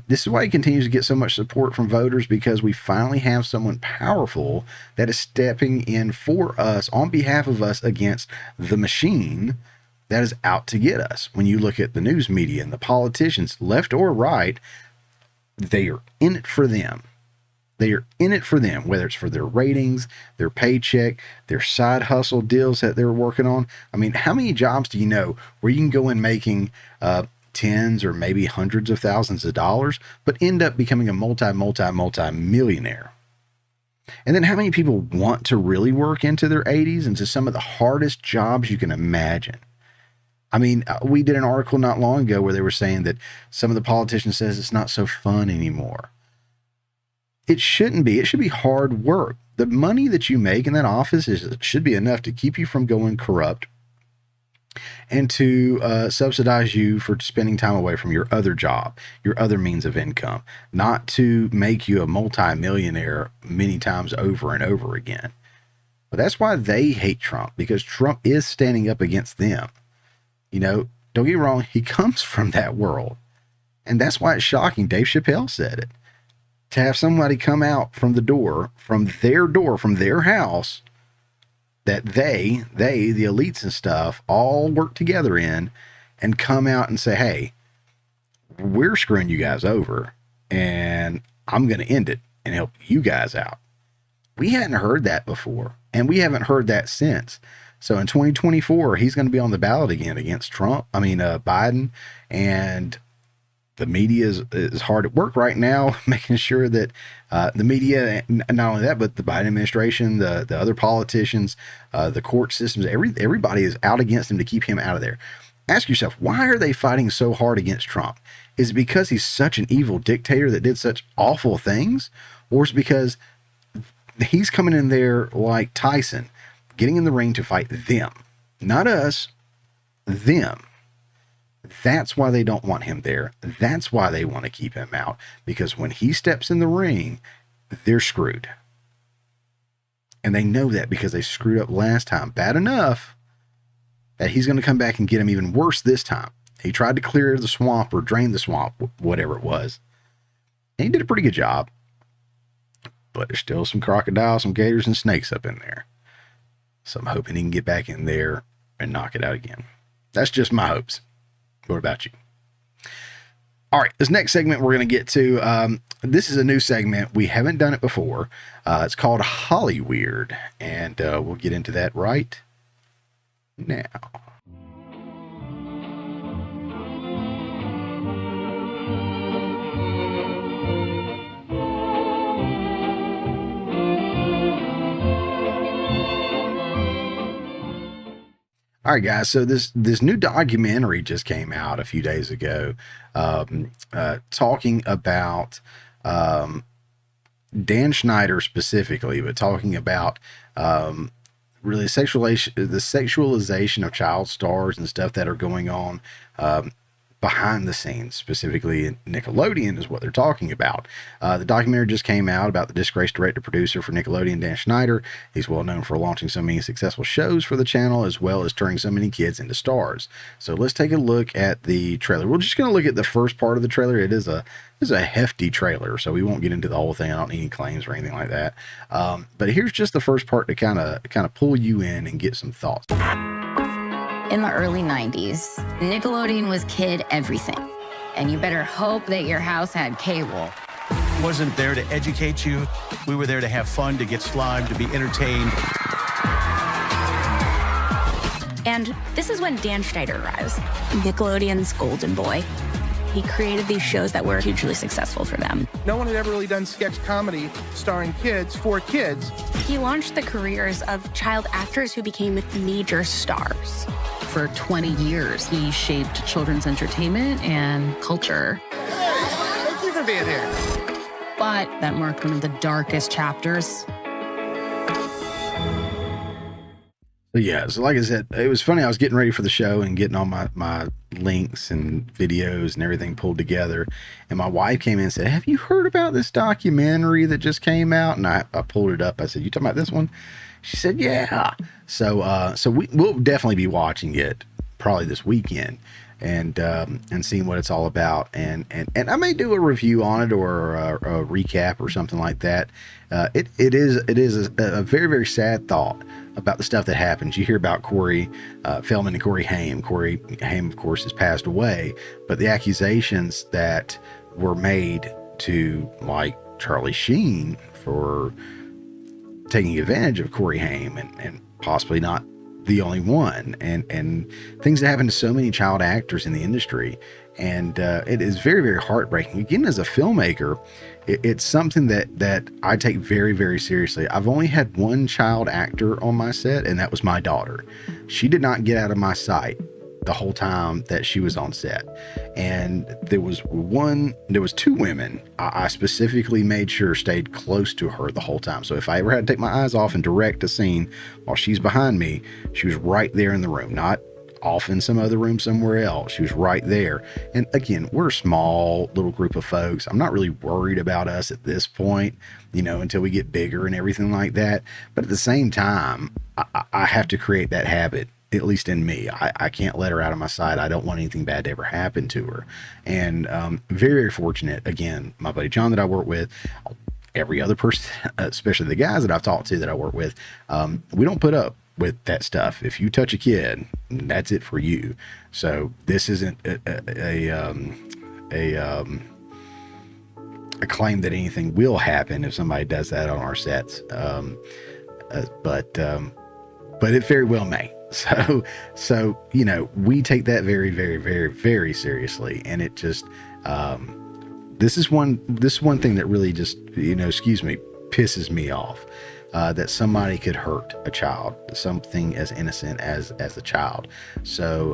This is why he continues to get so much support from voters, because we finally have someone powerful that is stepping in for us, on behalf of us, against the machine that is out to get us. When you look at the news media and the politicians, left or right, they are in it for them. They are in it for them, whether it's for their ratings, their paycheck, their side hustle deals that they're working on. I mean, how many jobs do you know where you can go in making tens or maybe hundreds of thousands of dollars, but end up becoming a multi-millionaire? And then how many people want to really work into their 80s, into some of the hardest jobs you can imagine? I mean, we did an article not long ago where they were saying that some of the politicians says it's not so fun anymore. It shouldn't be. It should be hard work. The money that you make in that office should be enough to keep you from going corrupt, and to subsidize you for spending time away from your other job, your other means of income, not to make you a multimillionaire many times over and over again. But that's why they hate Trump, because Trump is standing up against them. You know, don't get me wrong, he comes from that world. And that's why it's shocking. Dave Chappelle said it. To have somebody come out from the door, from their house, that they, the elites and stuff, all work together in, and come out and say, hey, we're screwing you guys over, and I'm going to end it and help you guys out. We hadn't heard that before, and we haven't heard that since. So in 2024, he's going to be on the ballot again against Biden, and the media is hard at work right now, making sure that the media, not only that, but the Biden administration, the other politicians, the court systems, everybody is out against him to keep him out of there. Ask yourself, why are they fighting so hard against Trump? Is it because he's such an evil dictator that did such awful things? Or is it because he's coming in there like Tyson, getting in the ring to fight them? Not us, them. That's why they don't want him there. That's why they want to keep him out. Because when he steps in the ring, they're screwed. And they know that because they screwed up last time bad enough that he's going to come back and get him even worse this time. He tried to clear the swamp or drain the swamp, whatever it was. And he did a pretty good job. But there's still some crocodiles, some gators, and snakes up in there. So I'm hoping he can get back in there and knock it out again. That's just my hopes. What about you? All right, this next segment we're going to get to, this is a new segment. We haven't done it before. It's called Hollyweird, and we'll get into that right now. All right, guys. So this new documentary just came out a few days ago, talking about Dan Schneider specifically, but talking about really the sexualization of child stars and stuff that are going on behind the scenes, specifically in Nickelodeon is what they're talking about. The documentary just came out about the disgraced director-producer for Nickelodeon, Dan Schneider. He's well known for launching so many successful shows for the channel, as well as turning so many kids into stars. So let's take a look at the trailer. We're just going to look at the first part of the trailer. It is a hefty trailer, so we won't get into the whole thing. I don't need any claims or anything like that. But here's just the first part to kind of pull you in and get some thoughts. In the early 90s, Nickelodeon was kid everything. And you better hope that your house had cable. Wasn't there to educate you. We were there to have fun, to get slimed, to be entertained. And this is when Dan Schneider arrives, Nickelodeon's golden boy. He created these shows that were hugely successful for them. No one had ever really done sketch comedy starring kids for kids. He launched the careers of child actors who became major stars. For 20 years, he shaped children's entertainment and culture. Thank you for being here. But that marked one of the darkest chapters. So yeah, so like I said, it was funny. I was getting ready for the show and getting all my links and videos and everything pulled together. And my wife came in and said, have you heard about this documentary that just came out? And I pulled it up. I said, you talking about this one? She said, yeah. So we'll definitely be watching it probably this weekend and seeing what it's all about. And I may do a review on it or a recap or something like that. It is a very, very sad thought about the stuff that happens. You hear about Corey Feldman and Corey Haim. Corey Haim, of course, has passed away, but the accusations that were made to like Charlie Sheen for taking advantage of Corey Haim and possibly not the only one, and things that happen to so many child actors in the industry. And it is very, very heartbreaking. Again, as a filmmaker, it's something that I take very, very seriously. I've only had one child actor on my set, and that was my daughter. She did not get out of my sight the whole time that she was on set. And there was two women I specifically made sure stayed close to her the whole time. So if I ever had to take my eyes off and direct a scene while she's behind me, she was right there in the room, not off in some other room somewhere else. She was right there. And again, we're a small little group of folks. I'm not really worried about us at this point, you know, until we get bigger and everything like that. But at the same time, I have to create that habit, at least in me. I can't let her out of my sight. I don't want anything bad to ever happen to her. And very, very fortunate, again, my buddy John that I work with, every other person, especially the guys that I've talked to that I work with, we don't put up with that stuff. If you touch a kid, that's it for you. So this isn't a claim that anything will happen if somebody does that on our sets. But it very well may. So, you know, we take that very, very, very, very seriously. And it just, this is one thing that really just, you know, pisses me off. That somebody could hurt a child, something as innocent as a child. So,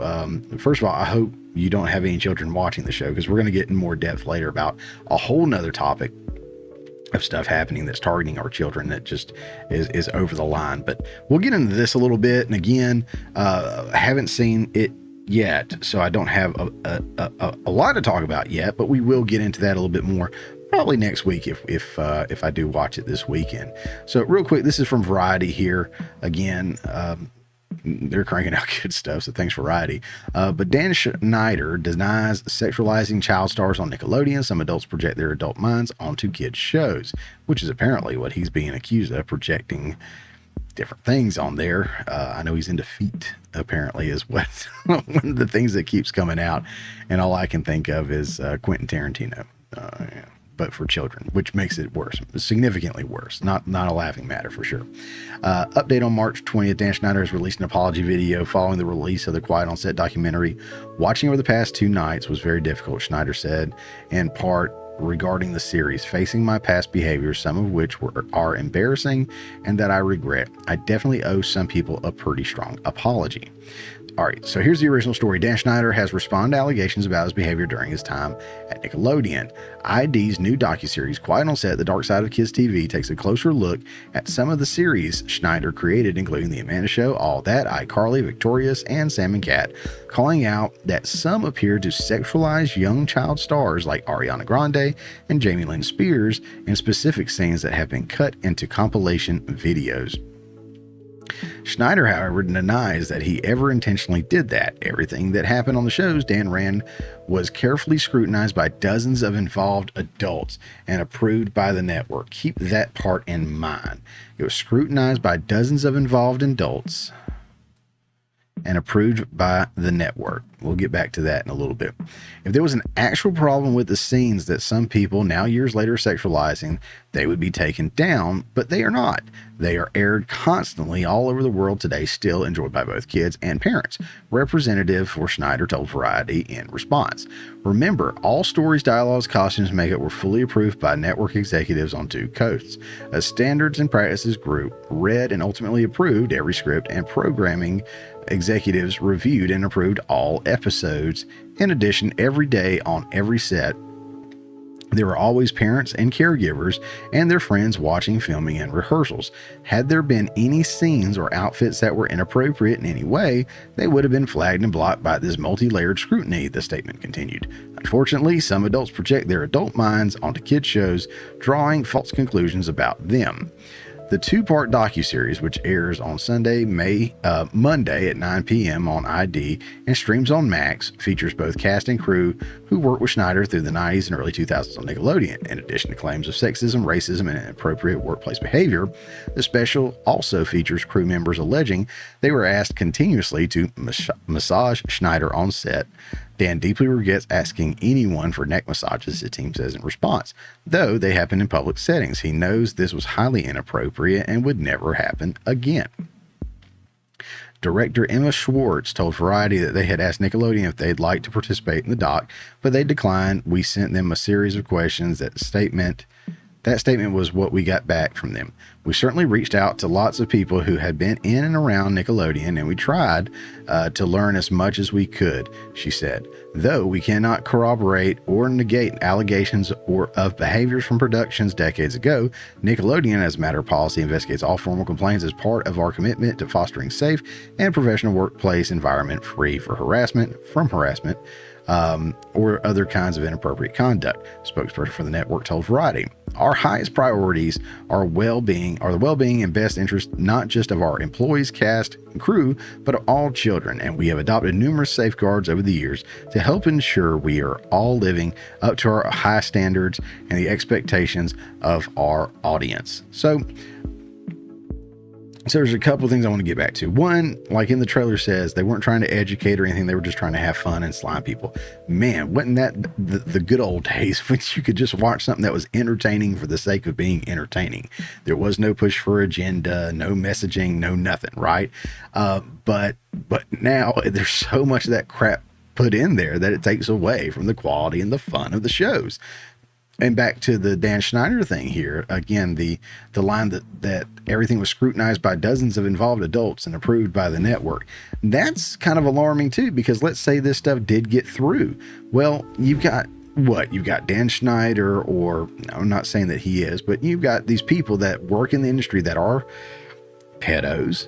first of all, I hope you don't have any children watching the show, because we're going to get in more depth later about a whole nother topic of stuff happening that's targeting our children that just is over the line. But we'll get into this a little bit. And again, I haven't seen it yet, so I don't have a lot to talk about yet, but we will get into that a little bit more probably next week if I do watch it this weekend. So real quick, this is from Variety here again. They're cranking out good stuff, so thanks Variety. But Dan Schneider denies sexualizing child stars on Nickelodeon. Some adults project their adult minds onto kids shows, which is apparently what he's being accused of, projecting different things on there. I know he's into feet, apparently, is what one of the things that keeps coming out, and all I can think of is Quentin Tarantino. Yeah. But for children, which makes it worse, significantly worse. Not a laughing matter for sure. Update on March 20th, Dan Schneider has released an apology video following the release of the Quiet on Set documentary. Watching over the past 2 nights was very difficult, Schneider said, in part regarding the series, facing my past behaviors, some of which are embarrassing and that I regret. I definitely owe some people a pretty strong apology. All right, so here's the original story. Dan Schneider has responded to allegations about his behavior during his time at Nickelodeon. ID's new docuseries, Quiet on Set, The Dark Side of Kids TV, takes a closer look at some of the series Schneider created, including The Amanda Show, All That, iCarly, Victorious, and Sam and Cat, calling out that some appear to sexualize young child stars like Ariana Grande and Jamie Lynn Spears in specific scenes that have been cut into compilation videos. Schneider, however, denies that he ever intentionally did that. Everything that happened on the shows Dan ran was carefully scrutinized by dozens of involved adults and approved by the network. Keep that part in mind. It was scrutinized by dozens of involved adults and approved by the network. We'll get back to that in a little bit. If there was an actual problem with the scenes that some people now years later are sexualizing, they would be taken down, but they are not. They are aired constantly all over the world today, still enjoyed by both kids and parents. Representative for Schneider told Variety in response. Remember, all stories, dialogues, costumes, makeup were fully approved by network executives on 2 coasts. A standards and practices group read and ultimately approved every script, and programming executives reviewed and approved all episodes. In addition, every day on every set, there were always parents and caregivers and their friends watching filming and rehearsals. Had there been any scenes or outfits that were inappropriate in any way, they would have been flagged and blocked by this multi-layered scrutiny, the statement continued. Unfortunately, some adults project their adult minds onto kids' shows, drawing false conclusions about them. The 2-part docuseries, which airs on Monday at 9 p.m. on ID and streams on Max, features both cast and crew who worked with Schneider through the 90s and early 2000s on Nickelodeon. In addition to claims of sexism, racism, and inappropriate workplace behavior, the special also features crew members alleging they were asked continuously to massage Schneider on set. Dan deeply regrets asking anyone for neck massages, the team says in response. Though they happen in public settings, he knows this was highly inappropriate and would never happen again. Director Emma Schwartz told Variety that they had asked Nickelodeon if they'd like to participate in the doc, but they declined. We sent them a series of questions that That statement was what we got back from them. We certainly reached out to lots of people who had been in and around Nickelodeon, and we tried to learn as much as we could, she said. Though we cannot corroborate or negate allegations or of behaviors from productions decades ago, Nickelodeon, as a matter of policy, investigates all formal complaints as part of our commitment to fostering safe and professional workplace environment free from harassment, or other kinds of inappropriate conduct. Spokesperson for the network told Variety, our highest priorities are the well-being and best interest not just of our employees, cast, and crew, but of all children, and we have adopted numerous safeguards over the years to help ensure we are all living up to our high standards and the expectations of our audience. So there's a couple of things I want to get back to. One, like in the trailer says, they weren't trying to educate or anything. They were just trying to have fun and slime people. Man, wasn't that the good old days when you could just watch something that was entertaining for the sake of being entertaining? There was no push for agenda, no messaging, no nothing, right? But now there's so much of that crap put in there that it takes away from the quality and the fun of the shows. And back to the Dan Schneider thing here, again, the line that everything was scrutinized by dozens of involved adults and approved by the network. That's kind of alarming too, because let's say this stuff did get through. Well, you've got what? You've got Dan Schneider, or I'm not saying that he is, but you've got these people that work in the industry that are pedos,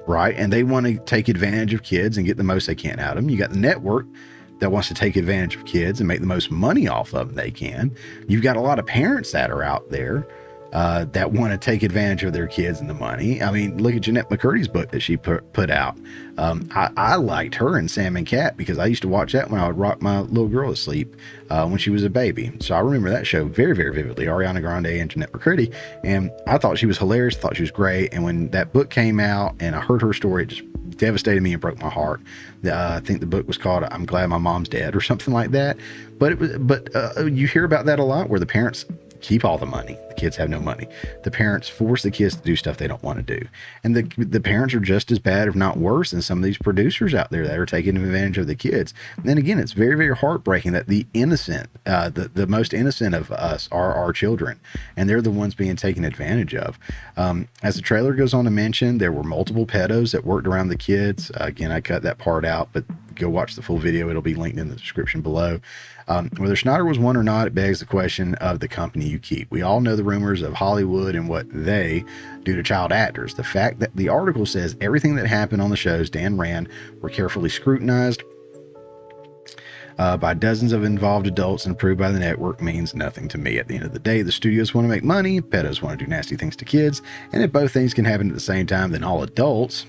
right? And they want to take advantage of kids and get the most they can out of them. You got the network that wants to take advantage of kids and make the most money off of them they can. You've got a lot of parents that are out there that want to take advantage of their kids and the money. I mean, look at Jeanette McCurdy's book that she put out. I liked her in Sam and Cat because I used to watch that when I would rock my little girl to sleep when she was a baby. So I remember that show very, very vividly, Ariana Grande and Jeanette McCurdy. And I thought she was hilarious. I thought she was great. And when that book came out and I heard her story, it just devastated me and broke my heart. I think the book was called I'm Glad My Mom's Dead or something like that. But you hear about that a lot, where the parents keep all the money. The kids have no money. The parents force the kids to do stuff they don't want to do. And the parents are just as bad, if not worse, than some of these producers out there that are taking advantage of the kids. And then again, it's very, very heartbreaking that the innocent, the most innocent of us are our children. And they're the ones being taken advantage of. As the trailer goes on to mention, there were multiple pedos that worked around the kids. Again, I cut that part out, but go watch the full video. It'll be linked in the description below. Whether Schneider was one or not, it begs the question of the company you keep. We all know the rumors of Hollywood and what they do to child actors. The fact that the article says everything that happened on the shows Dan ran were carefully scrutinized by dozens of involved adults and approved by the network means nothing to me. At the end of the day, the studios want to make money, pedos want to do nasty things to kids, and if both things can happen at the same time, then all adults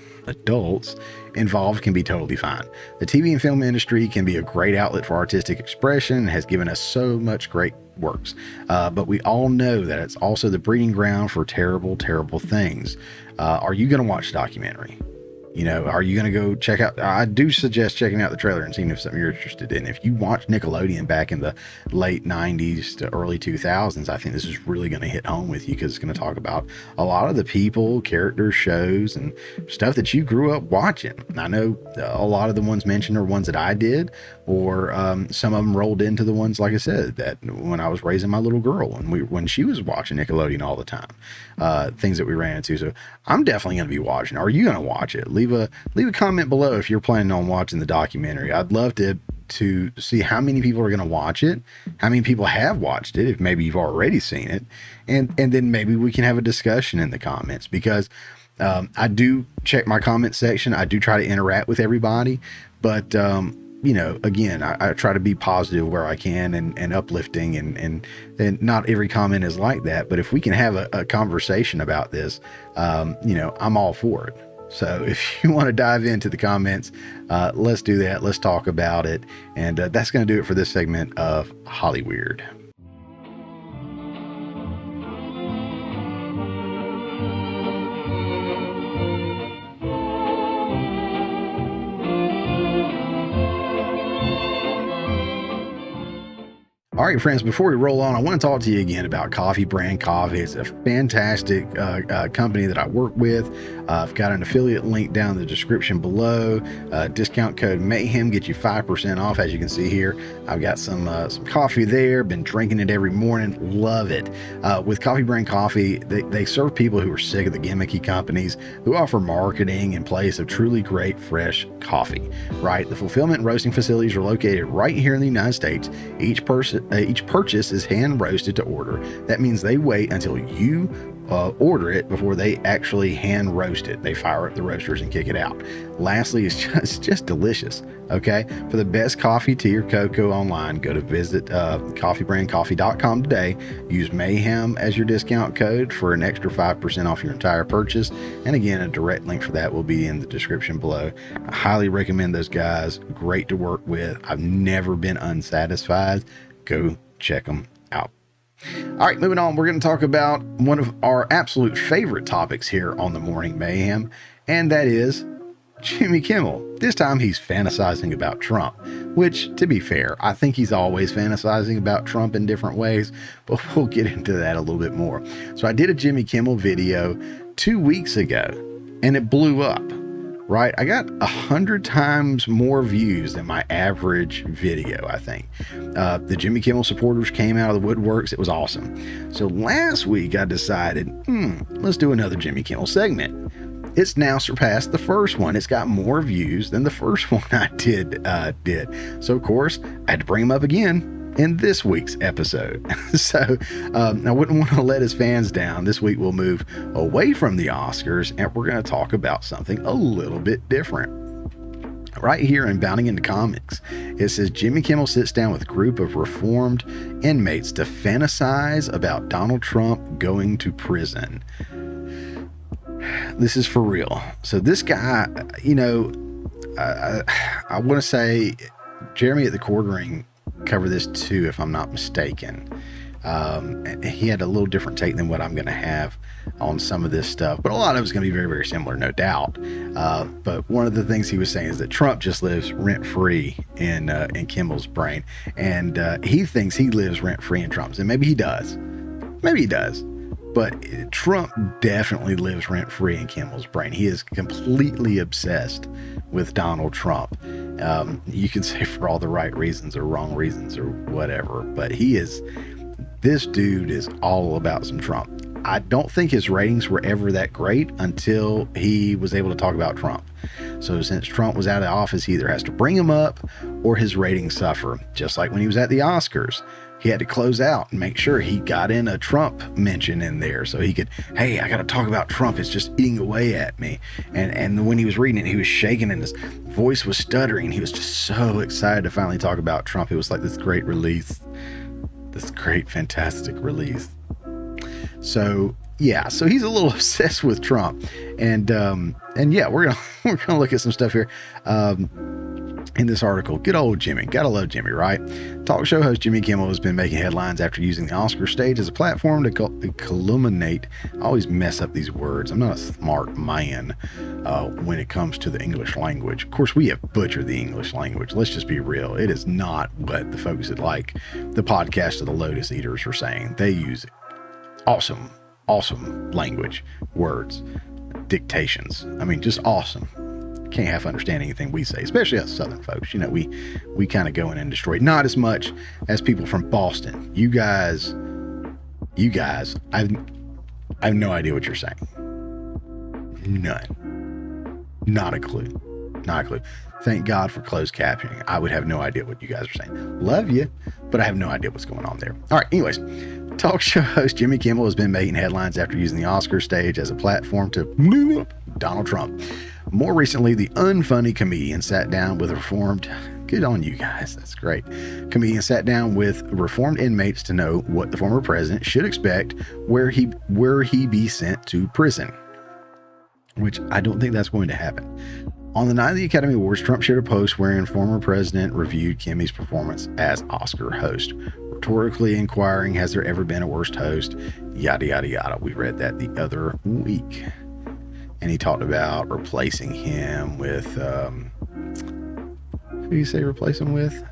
involved can be totally fine. The TV and film industry can be a great outlet for artistic expression and has given us so much great works. But we all know that it's also the breeding ground for terrible, terrible things. Are you going to watch the documentary? You know, are you going to go check out? I do suggest checking out the trailer and seeing if something you're interested in. If you watched Nickelodeon back in the late 90s to early 2000s, I think this is really going to hit home with you, because it's going to talk about a lot of the people, characters, shows, and stuff that you grew up watching. I know a lot of the ones mentioned are ones that I did, or some of them rolled into the ones, like I said, that when I was raising my little girl and when she was watching Nickelodeon all the time, things that we ran into. So I'm definitely going to be watching. Are you going to watch it? Leave a comment below if you're planning on watching the documentary. I'd love to see how many people are going to watch it, how many people have watched it, if maybe you've already seen it, and then maybe we can have a discussion in the comments, because I do check my comment section. I do try to interact with everybody, but you know, again, I try to be positive where I can and uplifting, and not every comment is like that, but if we can have a conversation about this, you know, I'm all for it. So if you want to dive into the comments, let's do that. Let's talk about it. And that's going to do it for this segment of Hollyweird. All right, friends, before we roll on, I want to talk to you again about Coffee Brand Coffee. It's a fantastic company that I work with. I've got an affiliate link down in the description below. Discount code Mayhem gets you 5% off, as you can see here. I've got some coffee there, been drinking it every morning, love it. With Coffee Brand Coffee, they serve people who are sick of the gimmicky companies who offer marketing in place of truly great, fresh coffee, right? The fulfillment and roasting facilities are located right here in the United States. Each purchase is hand roasted to order. That means they wait until you order it before they actually hand roast it. They fire up the roasters and kick it out. Lastly, it's just delicious. Okay, for the best coffee, tea, or cocoa online, go to visit coffeebrandcoffee.com today. Use Mayhem as your discount code for an extra 5% off your entire purchase. And again, a direct link for that will be in the description below. I highly recommend those guys. Great to work with. I've never been unsatisfied. Go check them out. All right, moving on. We're going to talk about one of our absolute favorite topics here on the Morning Mayhem, and that is Jimmy Kimmel. This time he's fantasizing about Trump, which, to be fair, I think he's always fantasizing about Trump in different ways, but we'll get into that a little bit more. So I did a Jimmy Kimmel video 2 weeks ago, and it blew up. Right, I got 100 times more views than my average video, I think. The Jimmy Kimmel supporters came out of the woodworks. It was awesome. So last week I decided, let's do another Jimmy Kimmel segment. It's now surpassed the first one. It's got more views than the first one I did. So of course I had to bring him up again in this week's episode. So I wouldn't want to let his fans down. This week we'll move away from the Oscars and we're going to talk about something a little bit different. Right here in Bounding into Comics, it says Jimmy Kimmel sits down with a group of reformed inmates to fantasize about Donald Trump going to prison. This is for real. So this guy, I want to say Jeremy at the Quartering cover this too, if I'm not mistaken. He had a little different take than what I'm going to have on some of this stuff, but a lot of it's going to be very, very similar, no doubt. But one of the things he was saying is that Trump just lives rent-free in Kimmel's brain, and he thinks he lives rent-free in Trump's, and maybe he does. But Trump definitely lives rent-free in Kimmel's brain. He is completely obsessed with Donald Trump. You can say for all the right reasons or wrong reasons or whatever, but this dude is all about some Trump. I don't think his ratings were ever that great until he was able to talk about Trump. So since Trump was out of office, he either has to bring him up or his ratings suffer. Just like when he was at the Oscars, he had to close out and make sure he got in a Trump mention in there so he could, hey, I got to talk about Trump. It's just eating away at me. And when he was reading it, he was shaking and his voice was stuttering. He was just so excited to finally talk about Trump. It was like this great release, this great, fantastic release. So yeah, so he's a little obsessed with Trump, and yeah, we're gonna look at some stuff here. In this article, good old Jimmy. Gotta love Jimmy, right? Talk show host Jimmy Kimmel has been making headlines after using the Oscar stage as a platform to culminate. I always mess up these words. I'm not a smart man when it comes to the English language. Of course, we have butchered the English language. Let's just be real. It is not what the folks that like the podcast of the Lotus Eaters are saying. They use awesome language, words, dictations. I mean, just awesome. Can't half understand anything we say, especially us Southern folks. We kind of go in and destroy. Not as much as people from Boston. You guys, I have no idea what you're saying. None. Not a clue. Thank God for closed captioning. I would have no idea what you guys are saying. Love you, but I have no idea what's going on there. All right, anyways, talk show host Jimmy Kimmel has been making headlines after using the Oscar stage as a platform to Donald Trump. More recently, the unfunny comedian sat down with reformed, good on you guys, that's great. Comedian sat down with reformed inmates to know what the former president should expect where he be sent to prison, which I don't think that's going to happen. On the night of the Academy Awards, Trump shared a post wherein former president reviewed Kimmy's performance as Oscar host, rhetorically inquiring, has there ever been a worse host? Yada, yada, yada. We read that the other week. And he talked about replacing him with, who do you say replace him with?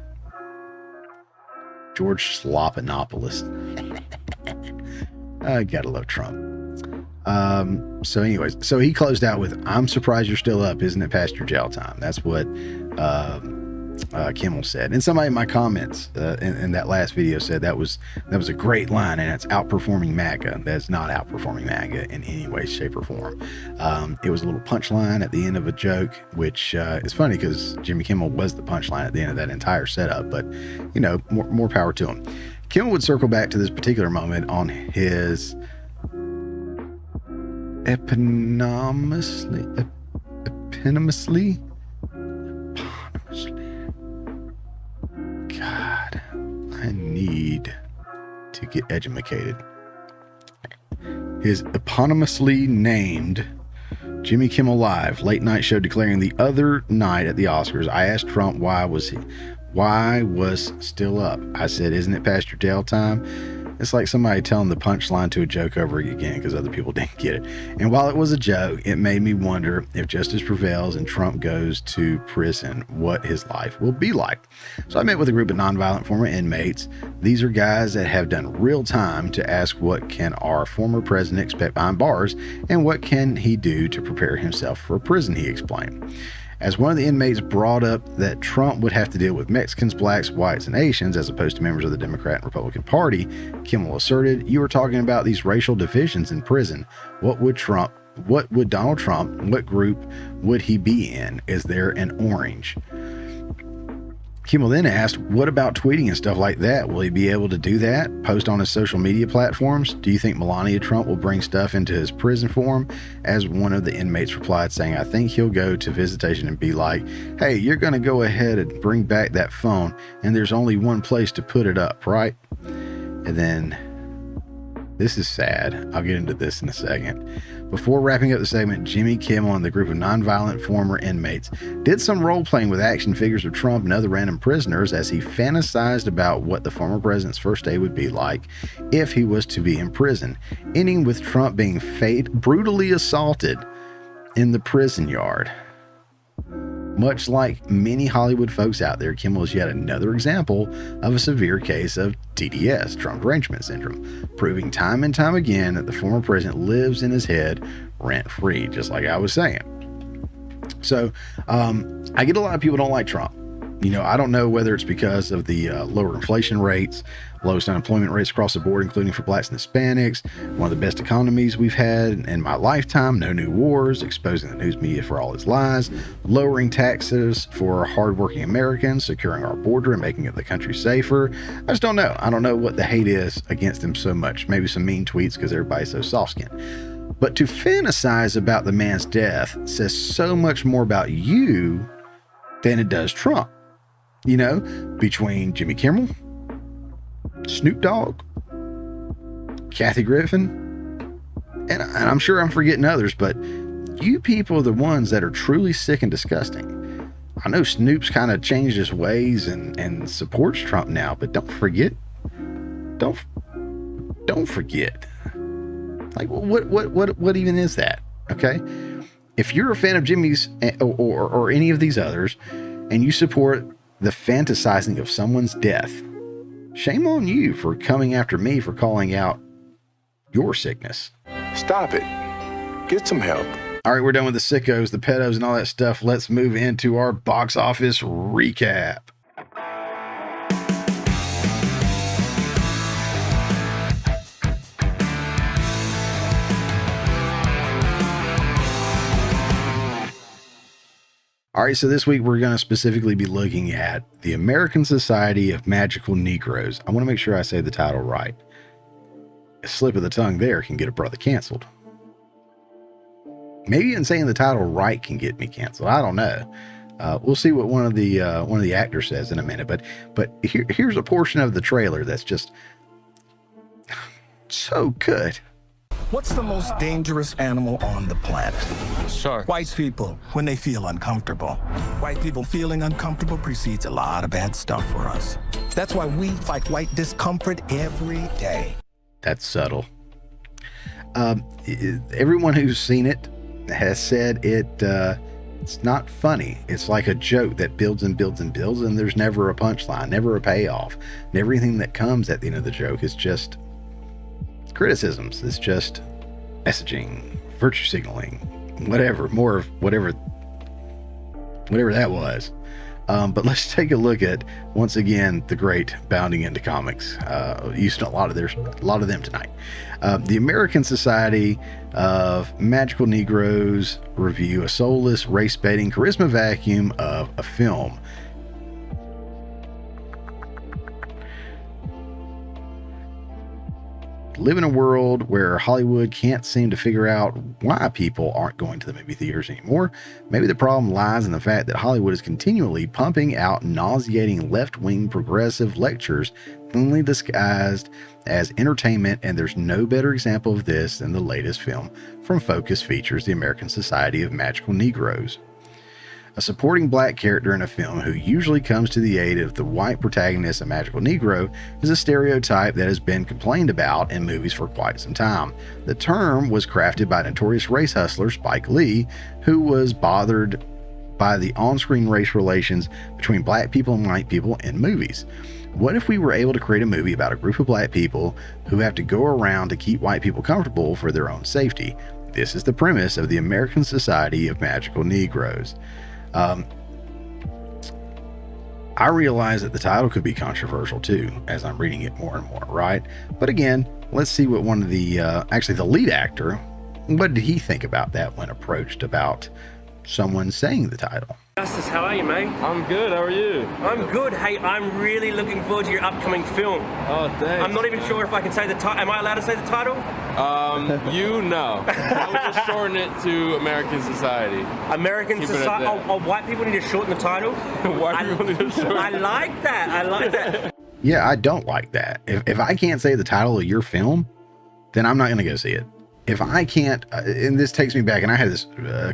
George Slopinopoulos. I gotta love Trump. So anyways, so he closed out with, "I'm surprised you're still up. Isn't it past your jail time?" That's what Kimmel said. And somebody in my comments in that last video said that was a great line, and it's outperforming MAGA. That's not outperforming MAGA in any way, shape, or form. It was a little punchline at the end of a joke, which is funny because Jimmy Kimmel was the punchline at the end of that entire setup, but you know, more power to him. Kimmel would circle back to this particular moment on his eponymously. God, I need to get educated. His eponymously named Jimmy Kimmel Live late night show, declaring the other night at the Oscars, "I asked Trump why was still up. I said, isn't it past your jail time?" It's like somebody telling the punchline to a joke over again because other people didn't get it. And while it was a joke, it made me wonder if justice prevails and Trump goes to prison, what his life will be like. So I met with a group of nonviolent former inmates. These are guys that have done real time to ask, what can our former president expect behind bars, and what can he do to prepare himself for prison, he explained. As one of the inmates brought up that Trump would have to deal with Mexicans, blacks, whites, and Asians as opposed to members of the Democrat and Republican Party, Kimmel asserted, "You were talking about these racial divisions in prison. What would Donald Trump, what group would he be in? Is there an orange?" Kimmel then asked, "What about tweeting and stuff like that? Will he be able to do that? Post on his social media platforms? Do you think Melania Trump will bring stuff into his prison for him?" As one of the inmates replied, saying, "I think he'll go to visitation and be like, hey, you're going to go ahead and bring back that phone, and there's only one place to put it up, right?" And then, this is sad. I'll get into this in a second. Before wrapping up the segment, Jimmy Kimmel and the group of nonviolent former inmates did some role-playing with action figures of Trump and other random prisoners as he fantasized about what the former president's first day would be like if he was to be in prison, ending with Trump being brutally assaulted in the prison yard. Much like many Hollywood folks out there, Kimmel is yet another example of a severe case of TDS, Trump Derangement Syndrome, proving time and time again that the former president lives in his head rent-free, just like I was saying. So, I get a lot of people don't like Trump. You know, I don't know whether it's because of the lower inflation rates, lowest unemployment rates across the board, including for blacks and Hispanics, one of the best economies we've had in my lifetime, no new wars, exposing the news media for all its lies, lowering taxes for hardworking Americans, securing our border and making it the country safer. I just don't know. I don't know what the hate is against him so much. Maybe some mean tweets because everybody's so soft-skinned. But to fantasize about the man's death says so much more about you than it does Trump. You know, between Jimmy Kimmel, Snoop Dogg, Kathy Griffin, and I'm sure I'm forgetting others, but you people are the ones that are truly sick and disgusting. I know Snoop's kind of changed his ways and supports Trump now, but don't forget. Like, what even is that? Okay, if you're a fan of Jimmy's or any of these others, and you support the fantasizing of someone's death, shame on you for coming after me for calling out your sickness. Stop it. Get some help. All right, we're done with the sickos, the pedos, and all that stuff. Let's move into our box office recap. All right, so this week we're going to specifically be looking at the American Society of Magical Negroes. I want to make sure I say the title right. A slip of the tongue there can get a brother canceled. Maybe even saying the title right can get me canceled. I don't know. We'll see what one of the actors says in a minute. But here's a portion of the trailer that's just so good. What's the most dangerous animal on the planet? Shark. White people, when they feel uncomfortable. White people feeling uncomfortable precedes a lot of bad stuff for us. That's why we fight white discomfort every day. That's subtle. Everyone who's seen it has said it It's not funny. It's like a joke that builds and builds and builds, and there's never a punchline, never a payoff. And everything that comes at the end of the joke is just criticisms. It's just messaging, virtue signaling, whatever, more of whatever that was. But let's take a look at, once again, the great bounding into comics. Used a lot of them tonight. The American Society of Magical Negroes review a soulless, race-baiting charisma vacuum of a film. Live in a world where Hollywood can't seem to figure out why people aren't going to the movie theaters anymore. Maybe the problem lies in the fact that Hollywood is continually pumping out nauseating left-wing progressive lectures thinly disguised as entertainment, and there's no better example of this than the latest film from Focus Features, the American Society of Magical Negroes. A supporting black character in a film who usually comes to the aid of the white protagonist, a magical Negro, is a stereotype that has been complained about in movies for quite some time. The term was crafted by notorious race hustler Spike Lee, who was bothered by the on-screen race relations between black people and white people in movies. What if we were able to create a movie about a group of black people who have to go around to keep white people comfortable for their own safety? This is the premise of the American Society of Magical Negroes. I realize that the title could be controversial too, as I'm reading it more and more, right? But again, let's see what one of the, actually the lead actor, what did he think about that when approached about someone saying the title? Justice, how are you, mate? I'm good, how are you? I'm good. Hey, I'm really looking forward to your upcoming film. Oh, thanks. I'm not even sure if I can say the title. Am I allowed to say the title? You know. I would just shorten it to American Society. American Society? Oh, white people need to shorten the title? White people need to shorten I like that. I like that. Yeah, I don't like that. If I can't say the title of your film, then I'm not going to go see it. If I can't, and this takes me back, and I had this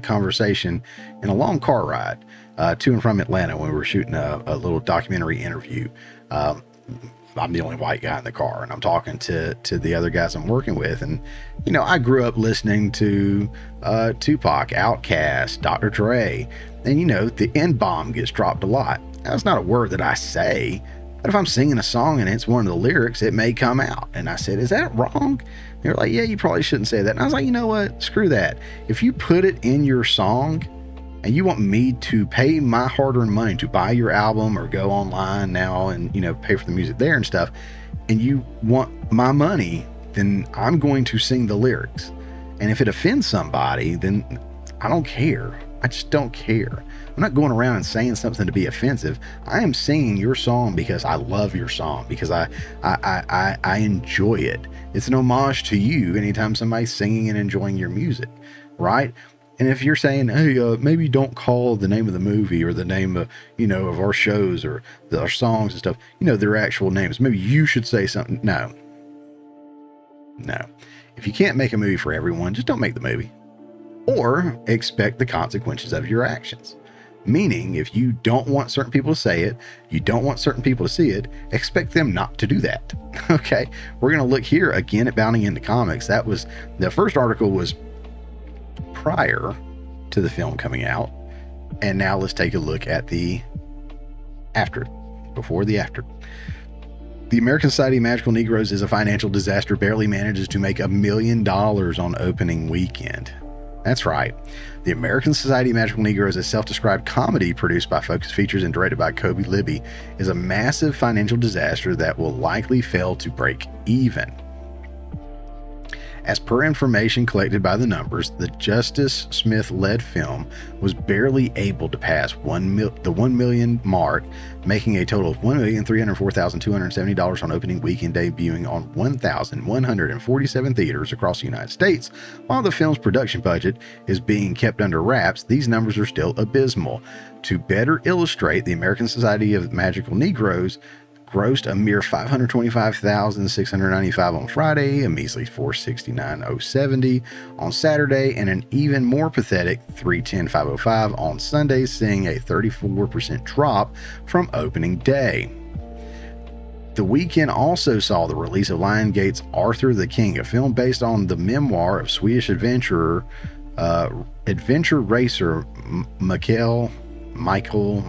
conversation in a long car ride to and from Atlanta when we were shooting a little documentary interview. I'm the only white guy in the car, and I'm talking to the other guys I'm working with. And, you know, I grew up listening to Tupac, Outkast, Dr. Dre, and, you know, the N-bomb gets dropped a lot. Now, it's not a word that I say, but if I'm singing a song and it's one of the lyrics, it may come out. And I said, is that wrong? They're like, yeah, you probably shouldn't say that. And I was like, you know what? Screw that. If you put it in your song and you want me to pay my hard-earned money to buy your album or go online now and, you know, pay for the music there and stuff, and you want my money, then I'm going to sing the lyrics. And if it offends somebody, then I don't care. I just don't care. I'm not going around and saying something to be offensive. I am singing your song because I love your song, because I enjoy it. It's an homage to you anytime somebody's singing and enjoying your music, right? And if you're saying, hey, maybe don't call the name of the movie or the name of, you know, of our shows or our songs and stuff, you know, their actual names. Maybe you should say something. No. If you can't make a movie for everyone, just don't make the movie. Or expect the consequences of your actions. Meaning, if you don't want certain people to say it, you don't want certain people to see it, expect them not to do that. Okay, we're going to look here again at Bounding into Comics. That was, the first article was prior to the film coming out. And now let's take a look at the after, before the after. The American Society of Magical Negroes is a financial disaster, barely manages to make $1 million on opening weekend. That's right. The American Society of Magical Negroes, a self-described comedy produced by Focus Features and directed by Kobe Libby, is a massive financial disaster that will likely fail to break even. As per information collected by the numbers, the Justice Smith-led film was barely able to pass the 1 million mark, making a total of $1,304,270 on opening weekend, debuting on 1,147 theaters across the United States. While the film's production budget is being kept under wraps, these numbers are still abysmal. To better illustrate, the American Society of Magical Negroes grossed a mere $525,695 on Friday, a measly $469,070 on Saturday, and an even more pathetic $310,505 on Sunday, seeing a 34% drop from opening day. The weekend also saw the release of Lionsgate's Arthur the King, a film based on the memoir of Swedish adventurer Adventure racer Michael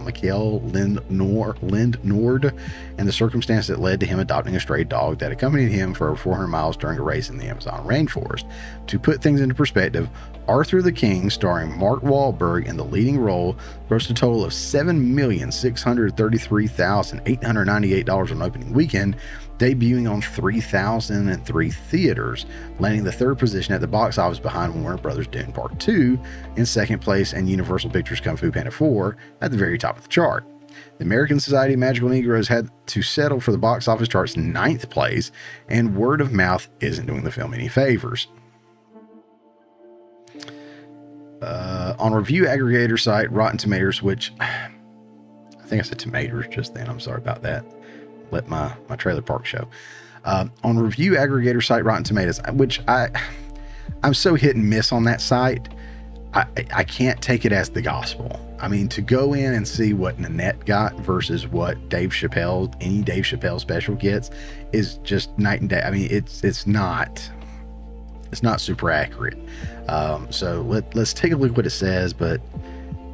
Lindnord, and the circumstance that led to him adopting a stray dog that accompanied him for over 400 miles during a race in the Amazon rainforest. To put things into perspective, Arthur the King, starring Mark Wahlberg in the leading role, grossed a total of $7,633,898 on opening weekend, debuting on 3,003 theaters, landing the third position at the box office behind Warner Brothers' Dune Part 2 in second place and Universal Pictures' Kung Fu Panda 4 at the very top of the chart. The American Society of Magical Negroes had to settle for the box office chart's 9th place, and word of mouth isn't doing the film any favors. On review aggregator site Rotten Tomatoes, which I think I said tomatoes just then, I'm sorry about that. Let my trailer park show. On review aggregator site Rotten Tomatoes, which I'm so hit and miss on that site, I can't take it as the gospel. I mean, to go in and see what Nanette got versus what any Dave Chappelle special gets is just night and day. I mean, it's not super accurate. So let's take a look at what it says, but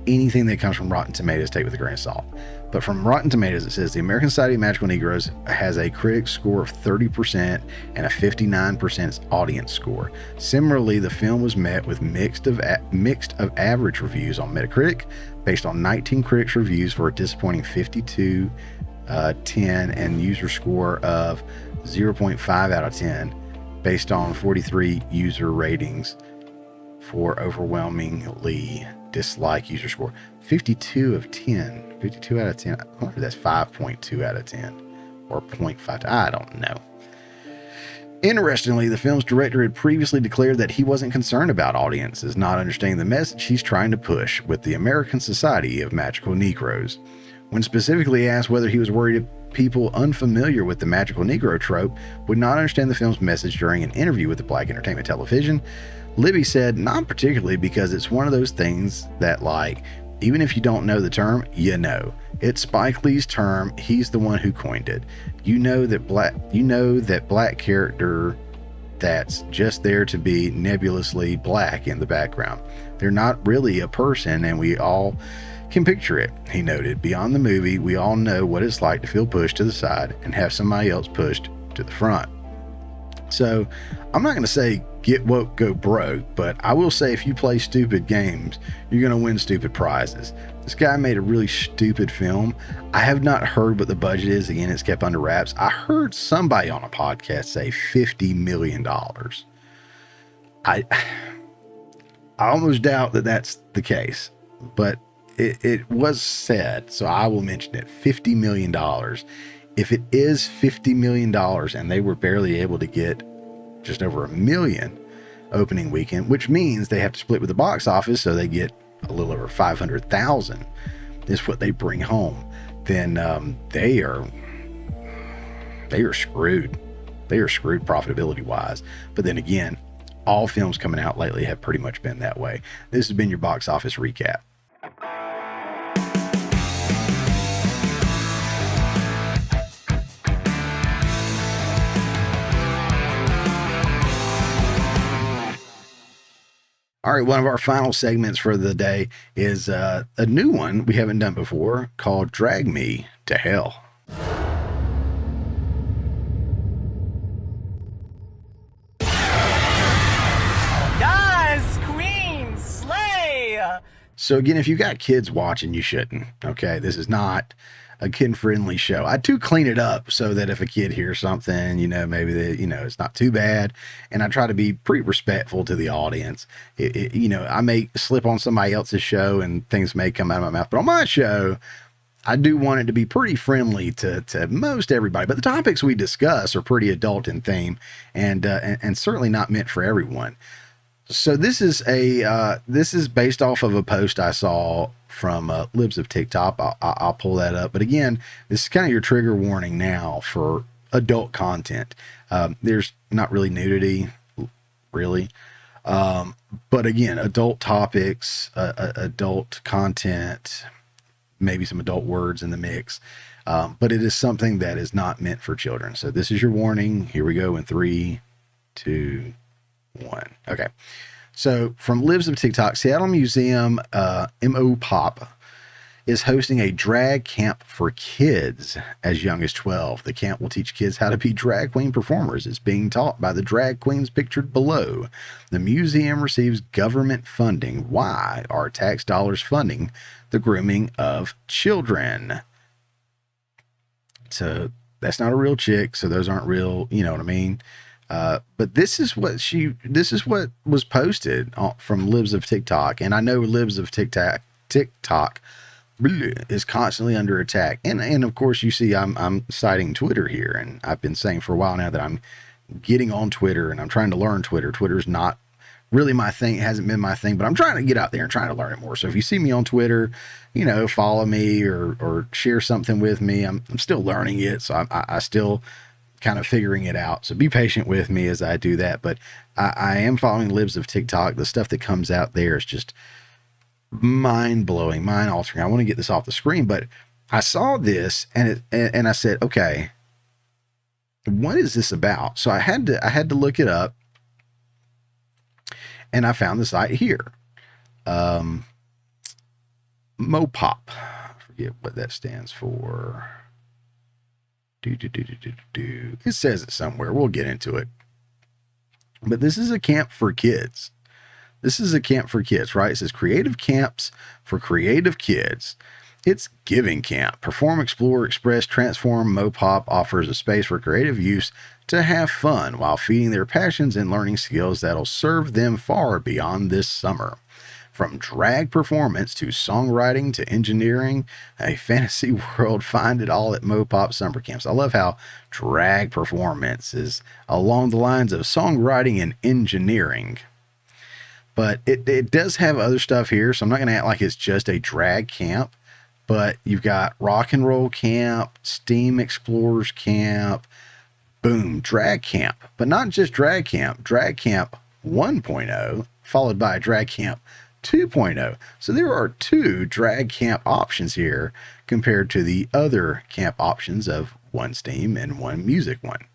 anything that comes from Rotten Tomatoes, take with a grain of salt. But from Rotten Tomatoes, it says the American Society of Magical Negroes has a critic score of 30% and a 59% audience score. Similarly, the film was met with mixed of average reviews on Metacritic, based on 19 critics' reviews for a disappointing 52, 10, and user score of 0.5 out of 10, based on 43 user ratings for overwhelmingly dislike user score. 52 out of 10. I wonder if that's 5.2 out of 10 or 0.5. I don't know. Interestingly, the film's director had previously declared that he wasn't concerned about audiences not understanding the message he's trying to push with the American Society of Magical Negroes. When specifically asked whether he was worried people unfamiliar with the magical Negro trope would not understand the film's message during an interview with the Black Entertainment Television, Libby said, "Not particularly, because it's one of those things that, like, even if you don't know the term, you know. It's Spike Lee's term. He's the one who coined it. You know that black character that's just there to be nebulously black in the background. They're not really a person, and we all can picture it," he noted. "Beyond the movie, we all know what it's like to feel pushed to the side and have somebody else pushed to the front." So I'm not going to say get woke, go broke, but I will say if you play stupid games, you're going to win stupid prizes. This guy made a really stupid film. I have not heard what the budget is. Again, it's kept under wraps. I heard somebody on a podcast say $50 million. I almost doubt that that's the case, but it was said, so I will mention it. $50 million. If it is $50 million and they were barely able to get just over $1 million opening weekend, which means they have to split with the box office, so they get a little over 500,000 is what they bring home, then they are screwed. They are screwed profitability wise. But then again, all films coming out lately have pretty much been that way. This has been your box office recap. All right, one of our final segments for the day is a new one we haven't done before called Drag Me to Hell. Yes, queen, slay! So again, if you've got kids watching, you shouldn't. Okay, this is not a kid-friendly show. I do clean it up so that if a kid hears something, maybe it's not too bad. And I try to be pretty respectful to the audience. I may slip on somebody else's show and things may come out of my mouth, but on my show, I do want it to be pretty friendly to most everybody. But the topics we discuss are pretty adult in theme and certainly not meant for everyone. So this is based off of a post I saw from Libs of TikTok. I'll pull that up. But again, this is kind of your trigger warning now for adult content. There's not really nudity, really. But again, adult topics, adult content, maybe some adult words in the mix. But it is something that is not meant for children. So this is your warning. Here we go in 3, 2, 1. Okay. So from Lives of TikTok, Seattle Museum, MO Pop is hosting a drag camp for kids as young as 12. The camp will teach kids how to be drag queen performers. It's being taught by the drag queens pictured below. The museum receives government funding. Why are tax dollars funding the grooming of children? So that's not a real chick. So those aren't real, you know what I mean? But this is what was posted from Lives of TikTok. And I know Lives of TikTok is constantly under attack. And of course you see I'm citing Twitter here, and I've been saying for a while now that I'm getting on Twitter and I'm trying to learn Twitter. Twitter's not really my thing. It hasn't been my thing, but I'm trying to get out there and trying to learn it more. So if you see me on Twitter, you know, follow me or share something with me. I'm still learning it. So I still kind of figuring it out. So be patient with me as I do that. But I am following Lives of TikTok. The stuff that comes out there is just mind-blowing, mind-altering. I want to get this off the screen, but I saw this and I said, okay, what is this about? So I had to look it up, and I found the site here. Mopop. I forget what that stands for. It says it somewhere. We'll get into it. But this is a camp for kids. This is a camp for kids, right? It says creative camps for creative kids. It's Giving Camp. Perform, explore, express, transform. Mopop offers a space for creative use to have fun while feeding their passions and learning skills that'll serve them far beyond this summer. From drag performance to songwriting to engineering, a fantasy world, find it all at Mopop Summer Camps. I love how drag performance is along the lines of songwriting and engineering. But it does have other stuff here, so I'm not going to act like it's just a drag camp. But you've got rock and roll camp, STEAM explorers camp, boom, drag camp. But not just drag camp 1.0, followed by drag camp 2.0. So there are 2 drag camp options here compared to the other camp options of 1 STEAM and 1 music one.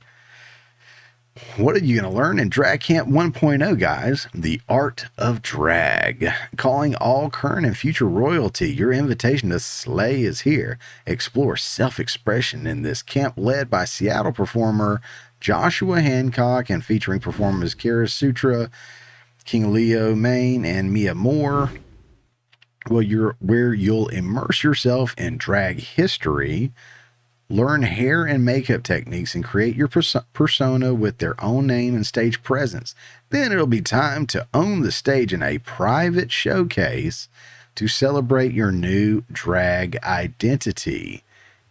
What are you going to learn in Drag Camp 1.0, guys? The art of drag. Calling all current and future royalty. Your invitation to slay is here. Explore self-expression in this camp led by Seattle performer Joshua Hancock and featuring performers Kara Sutra, King Leo Maine, and Mia Moore. Well, where you'll immerse yourself in drag history, learn hair and makeup techniques, and create your persona with their own name and stage presence. Then it'll be time to own the stage in a private showcase to celebrate your new drag identity.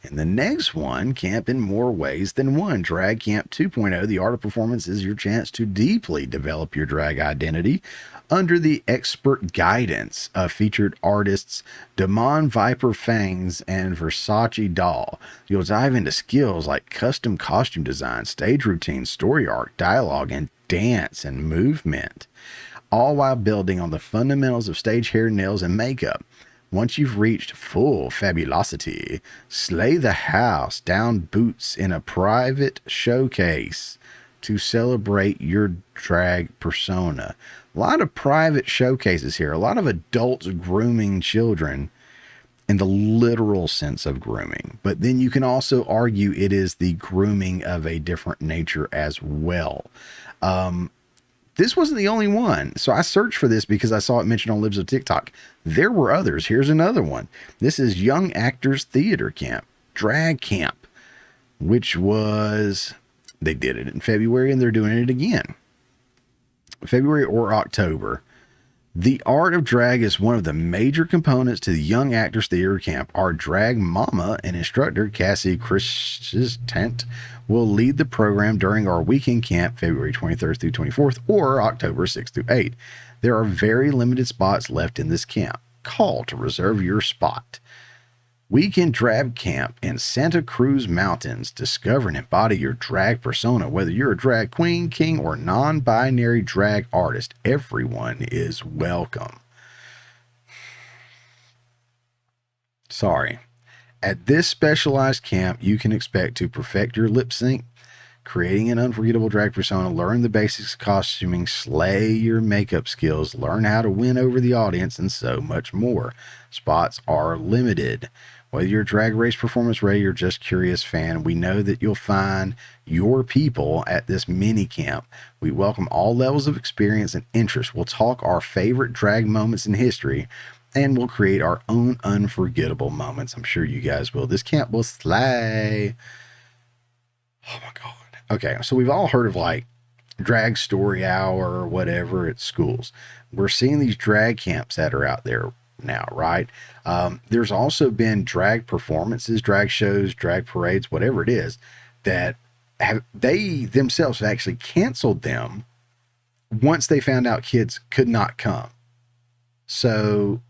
And the next one, Camp in More Ways Than One, Drag Camp 2.0, the art of performance is your chance to deeply develop your drag identity under the expert guidance of featured artists Damon Viper Fangs and Versace Doll. You'll dive into skills like custom costume design, stage routine, story arc, dialogue, and dance and movement, all while building on the fundamentals of stage hair, nails, and makeup. Once you've reached full fabulosity, slay the house down boots in a private showcase to celebrate your drag persona. A lot of private showcases here, a lot of adults grooming children in the literal sense of grooming. But then you can also argue it is the grooming of a different nature as well. This wasn't the only one. So I searched for this because I saw it mentioned on Lives of TikTok. There were others. Here's another one. This is Young Actors Theater Camp, Drag Camp, which was, they did it in February and they're doing it again. February or October. The art of drag is one of the major components to the Young Actors Theater Camp. Our drag mama and instructor, Cassie Christent, will lead the program during our weekend camp, February 23rd through 24th, or October 6th through 8th. There are very limited spots left in this camp. Call to reserve your spot. Weekend Drag Camp in Santa Cruz Mountains. Discover and embody your drag persona. Whether you're a drag queen, king, or non-binary drag artist, everyone is welcome. Sorry. At this specialized camp, you can expect to perfect your lip sync, creating an unforgettable drag persona, learn the basics of costuming, slay your makeup skills, learn how to win over the audience, and so much more. Spots are limited. Whether you're a drag race performance ready or just curious fan, we know that you'll find your people at this mini camp. We welcome all levels of experience and interest. We'll talk our favorite drag moments in history, and we'll create our own unforgettable moments. I'm sure you guys will. This camp will slay. Oh my God. Okay, so we've all heard of like drag story hour or whatever at schools. We're seeing these drag camps that are out there now, right? There's also been drag performances, drag shows, drag parades, whatever it is, that they themselves have actually canceled them once they found out kids could not come. So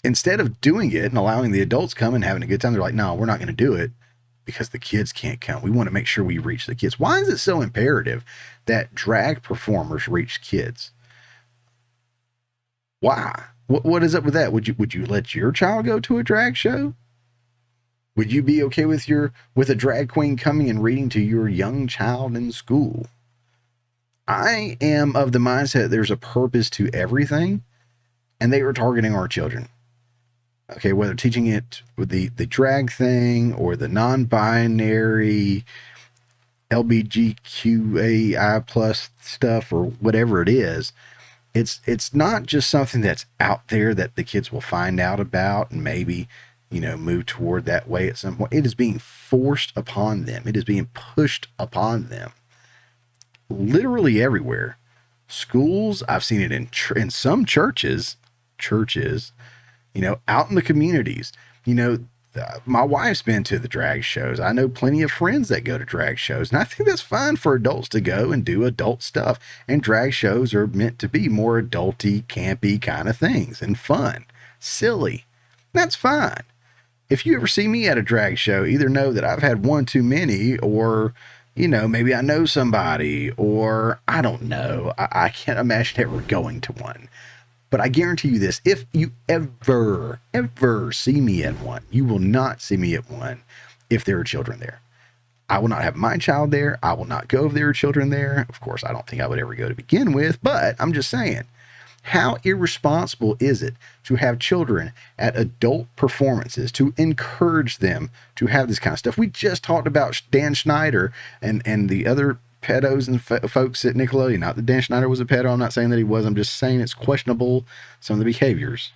instead of doing it and allowing the adults come and having a good time, they're like, no, we're not going to do it because the kids can't come. We want to make sure we reach the kids. Why is it so imperative that drag performers reach kids? Why? What is up with that? Would you let your child go to a drag show? Would you be okay with a drag queen coming and reading to your young child in school? I am of the mindset there's a purpose to everything, and they are targeting our children. Okay, whether teaching it with the drag thing or the non-binary LGBTQAI plus stuff or whatever it is, it's not just something that's out there that the kids will find out about and maybe, move toward that way at some point. It is being forced upon them. It is being pushed upon them. Literally everywhere. Schools, I've seen it in some churches, out in the communities. My wife's been to the drag shows. I know plenty of friends that go to drag shows, and I think that's fine for adults to go and do adult stuff. And drag shows are meant to be more adulty, campy kind of things and fun, silly. That's fine. If you ever see me at a drag show, either know that I've had one too many, or maybe I know somebody, or I don't know. I can't imagine ever going to one. But I guarantee you this, if you ever see me at one, you will not see me at one if there are children there. I will not have my child there. I will not go if there are children there. Of course, I don't think I would ever go to begin with, but I'm just saying, how irresponsible is it to have children at adult performances, to encourage them to have this kind of stuff? We just talked about Dan Schneider and the other pedos and folks at Nickelodeon. Not that Dan Schneider was a pedo. I'm not saying that he was. I'm just saying it's questionable, some of the behaviors.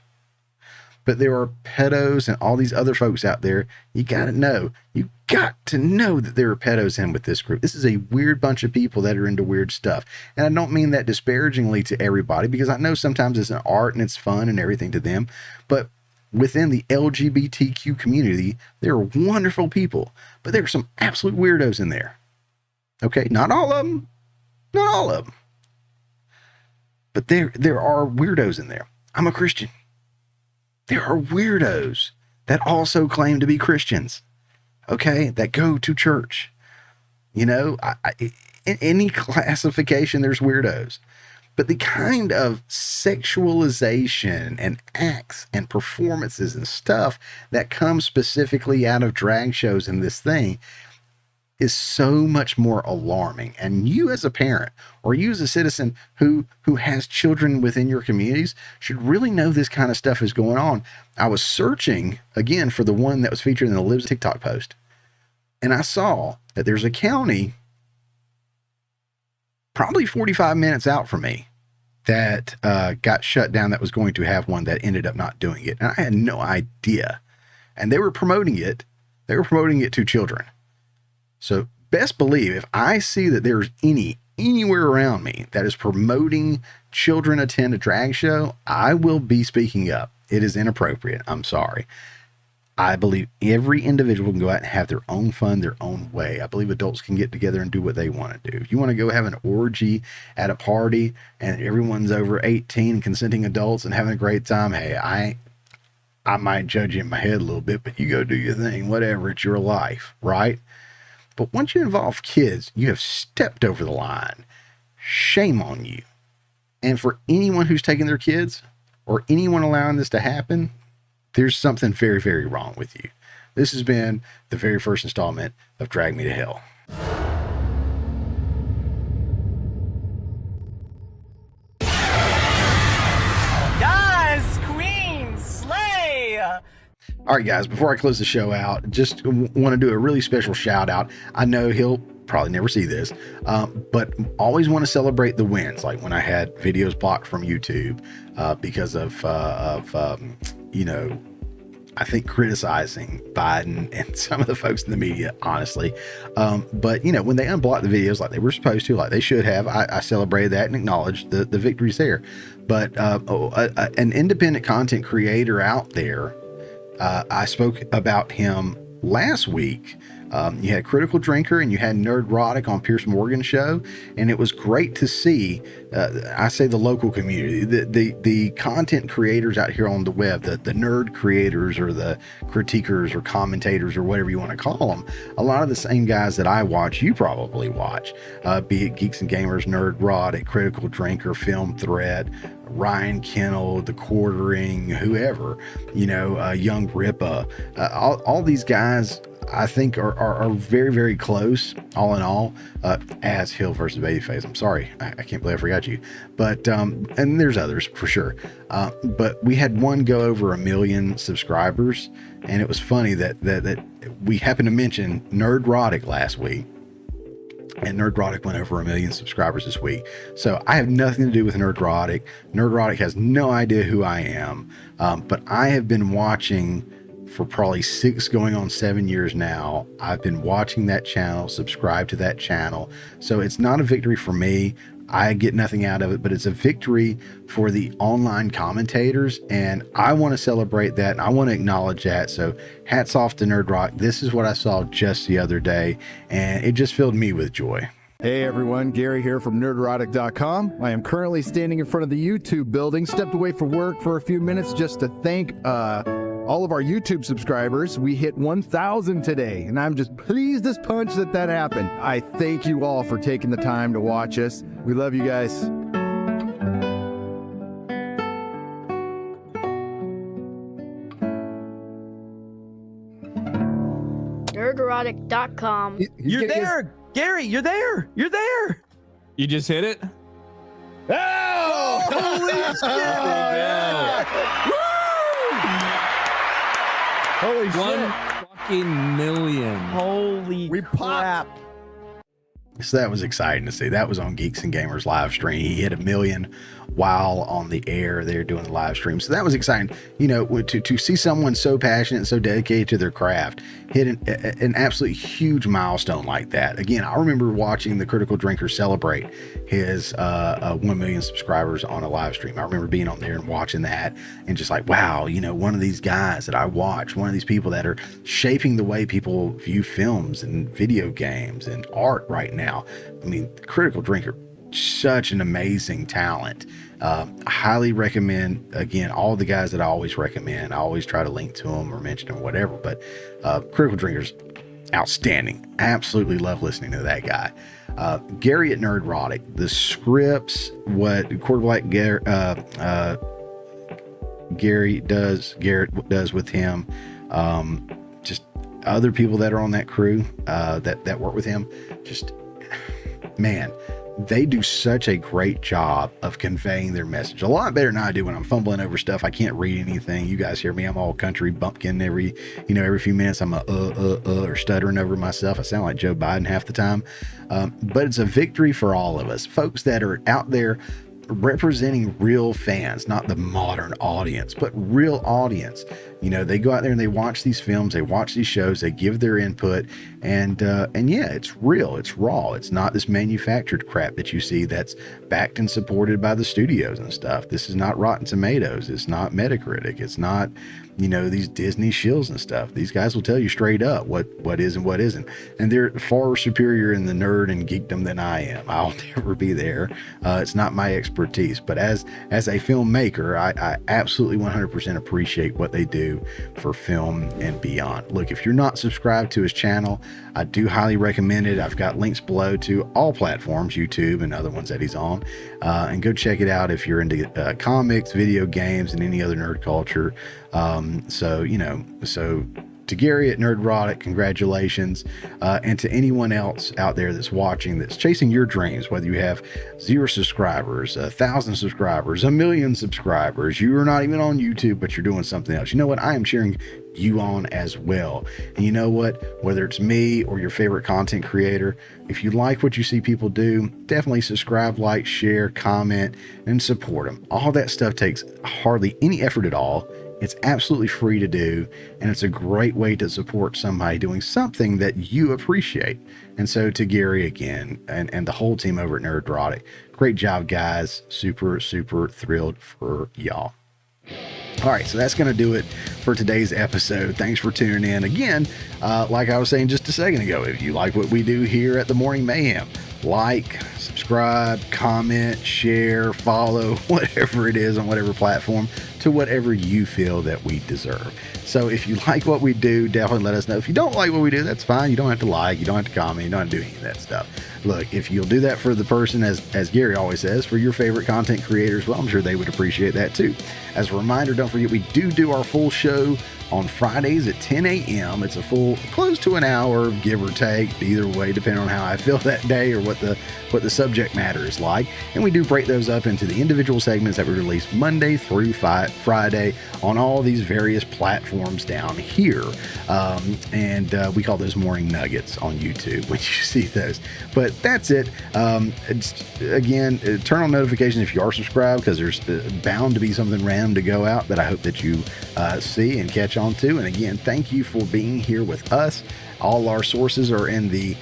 But there are pedos and all these other folks out there. You got to know that there are pedos in with this group. This is a weird bunch of people that are into weird stuff. And I don't mean that disparagingly to everybody, because I know sometimes it's an art and it's fun and everything to them. But within the LGBTQ community, there are wonderful people. But there are some absolute weirdos in there. Okay, not all of them. But there are weirdos in there. I'm a Christian. There are weirdos that also claim to be Christians. Okay, that go to church. In any classification, there's weirdos. But the kind of sexualization and acts and performances and stuff that comes specifically out of drag shows and this thing is so much more alarming. And you as a parent, or you as a citizen who has children within your communities, should really know this kind of stuff is going on. I was searching again for the one that was featured in the Liv's TikTok post, and I saw that there's a county probably 45 minutes out from me that got shut down that was going to have one that ended up not doing it. And I had no idea. And they were promoting it. They were promoting it to children. So best believe if I see that there's anywhere around me that is promoting children attend a drag show, I will be speaking up. It is inappropriate. I'm sorry. I believe every individual can go out and have their own fun, their own way. I believe adults can get together and do what they want to do. If you want to go have an orgy at a party and everyone's over 18, consenting adults, and having a great time, hey, I might judge you in my head a little bit, but you go do your thing, whatever. It's your life, right? But once you involve kids, you have stepped over the line. Shame on you. And for anyone who's taking their kids or anyone allowing this to happen, there's something very, very wrong with you. This has been the very first installment of Drag Me to Hell. All right, guys, before I close the show out, just want to do a really special shout out. I know he'll probably never see this, but always want to celebrate the wins. Like when I had videos blocked from YouTube because of I think criticizing Biden and some of the folks in the media, honestly. But when they unblocked the videos like they were supposed to, like they should have, I celebrated that and acknowledged the victories there. But an independent content creator out there, I spoke about him last week. You had Critical Drinker and you had Nerdrotic on Pierce Morgan's show, and it was great to see. I say the local community, the content creators out here on the web, the nerd creators or the critiquers or commentators or whatever you want to call them. A lot of the same guys that I watch, you probably watch, be it Geeks and Gamers, Nerdrotic, Critical Drinker, Film Thread, Ryan Kennel, The Quartering, whoever, Young Ripa, all these guys I think are very, very close, all in all, as Hill versus Babyface. I'm sorry, I can't believe I forgot you. But, and there's others for sure. But we had one go over 1 million subscribers, and it was funny that we happened to mention Nerdrotic last week. And Nerdrotic went over 1 million subscribers this week. So I have nothing to do with Nerdrotic. Nerdrotic has no idea who I am. But I have been watching for probably 6 going on 7 years now. I've been watching that channel, subscribed to that channel. So it's not a victory for me. I get nothing out of it, but it's a victory for the online commentators. And I want to celebrate that. And I want to acknowledge that. So hats off to Nerdrotic. This is what I saw just the other day, and it just filled me with joy. Hey everyone, Gary here from Nerdrotic.com. I am currently standing in front of the YouTube building, stepped away for work for a few minutes just to thank all of our YouTube subscribers. We hit 1,000 today, and I'm just pleased as punch that happened. I thank you all for taking the time to watch us. We love you guys. Nerdrotic.com. You're there! Gary, you're there! You're there! You just hit it? Oh! Holy shit! Yeah. Woo! Holy shit. 1 fucking million. Holy crap. So that was exciting to see. That was on Geeks and Gamers live stream. He hit 1 million while on the air. They're doing the live stream. So that was exciting. To see someone so passionate and so dedicated to their craft hit an absolutely huge milestone like that. Again, I remember watching the Critical Drinker celebrate his 1 million subscribers on a live stream. I remember being on there and watching that and just like, wow, one of these guys that I watch, one of these people that are shaping the way people view films and video games and art right now. I mean, Critical Drinker, such an amazing talent. I highly recommend, again, all the guys that I always recommend. I always try to link to them or mention them or whatever, but Critical Drinker's outstanding. Absolutely love listening to that guy. Gary at Nerdrotic, the scripts, what Quarterback Garrett does with him, just other people that are on that crew that work with him, just, man, they do such a great job of conveying their message. A lot better than I do when I'm fumbling over stuff. I can't read anything. You guys hear me. I'm all country bumpkin every few minutes. I'm or stuttering over myself. I sound like Joe Biden half the time. But it's a victory for all of us. Folks that are out there representing real fans, not the modern audience, but real audience. They go out there and they watch these films, they watch these shows, they give their input, and yeah, it's real, it's raw. It's not this manufactured crap that you see that's backed and supported by the studios and stuff. This is not Rotten Tomatoes. It's not Metacritic. It's not, these Disney shills and stuff. These guys will tell you straight up what is and what isn't. And they're far superior in the nerd and geekdom than I am. I'll never be there. It's not my expertise. But as a filmmaker, I absolutely 100% appreciate what they do for film and beyond. Look, if you're not subscribed to his channel, I do highly recommend it. I've got links below to all platforms, YouTube and other ones that he's on. And go check it out if you're into comics, video games, and any other nerd culture. So to Gary at Nerdrotic, congratulations. And to anyone else out there that's watching, that's chasing your dreams, whether you have 0 subscribers, 1,000 subscribers, 1 million subscribers, you are not even on YouTube, but you're doing something else. You know what? I am cheering you on as well. And you know what? Whether it's me or your favorite content creator, if you like what you see people do, definitely subscribe, like, share, comment, and support them. All that stuff takes hardly any effort at all. It's absolutely free to do, and it's a great way to support somebody doing something that you appreciate. And so to Gary again, and the whole team over at Nerdrotic, great job, guys. Super, super thrilled for y'all. All right, so that's going to do it for today's episode. Thanks for tuning in. Again, like I was saying just a second ago, if you like what we do here at the Morning Mayhem, like, subscribe, comment, share, follow, whatever it is on whatever platform, to whatever you feel that we deserve. So if you like what we do, definitely let us know. If you don't like what we do, that's fine. You don't have to like, you don't have to comment, you don't have to do any of that stuff. Look, if you'll do that for the person, as Gary always says, for your favorite content creators, well, I'm sure they would appreciate that too. As a reminder, don't forget, we do our full show on Fridays at 10 a.m. It's a full, close to an hour, give or take, either way, depending on how I feel that day or what the subject matter is like. And we do break those up into the individual segments that we release Monday through Friday on all these various platforms down here. And we call those morning nuggets on YouTube when you see those. But that's it. Again, turn on notifications if you are subscribed, because there's bound to be something random to go out that I hope that you see and catch on to. And again, thank you for being here with us. All our sources are in the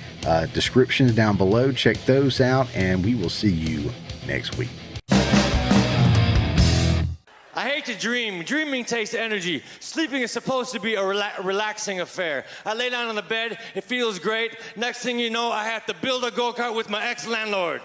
descriptions down below. Check those out, and we will see you next week. I hate to dream. Dreaming takes energy. Sleeping is supposed to be a relaxing affair. I lay down on the bed, it feels great. Next thing you know, I have to build a go-kart with my ex-landlord.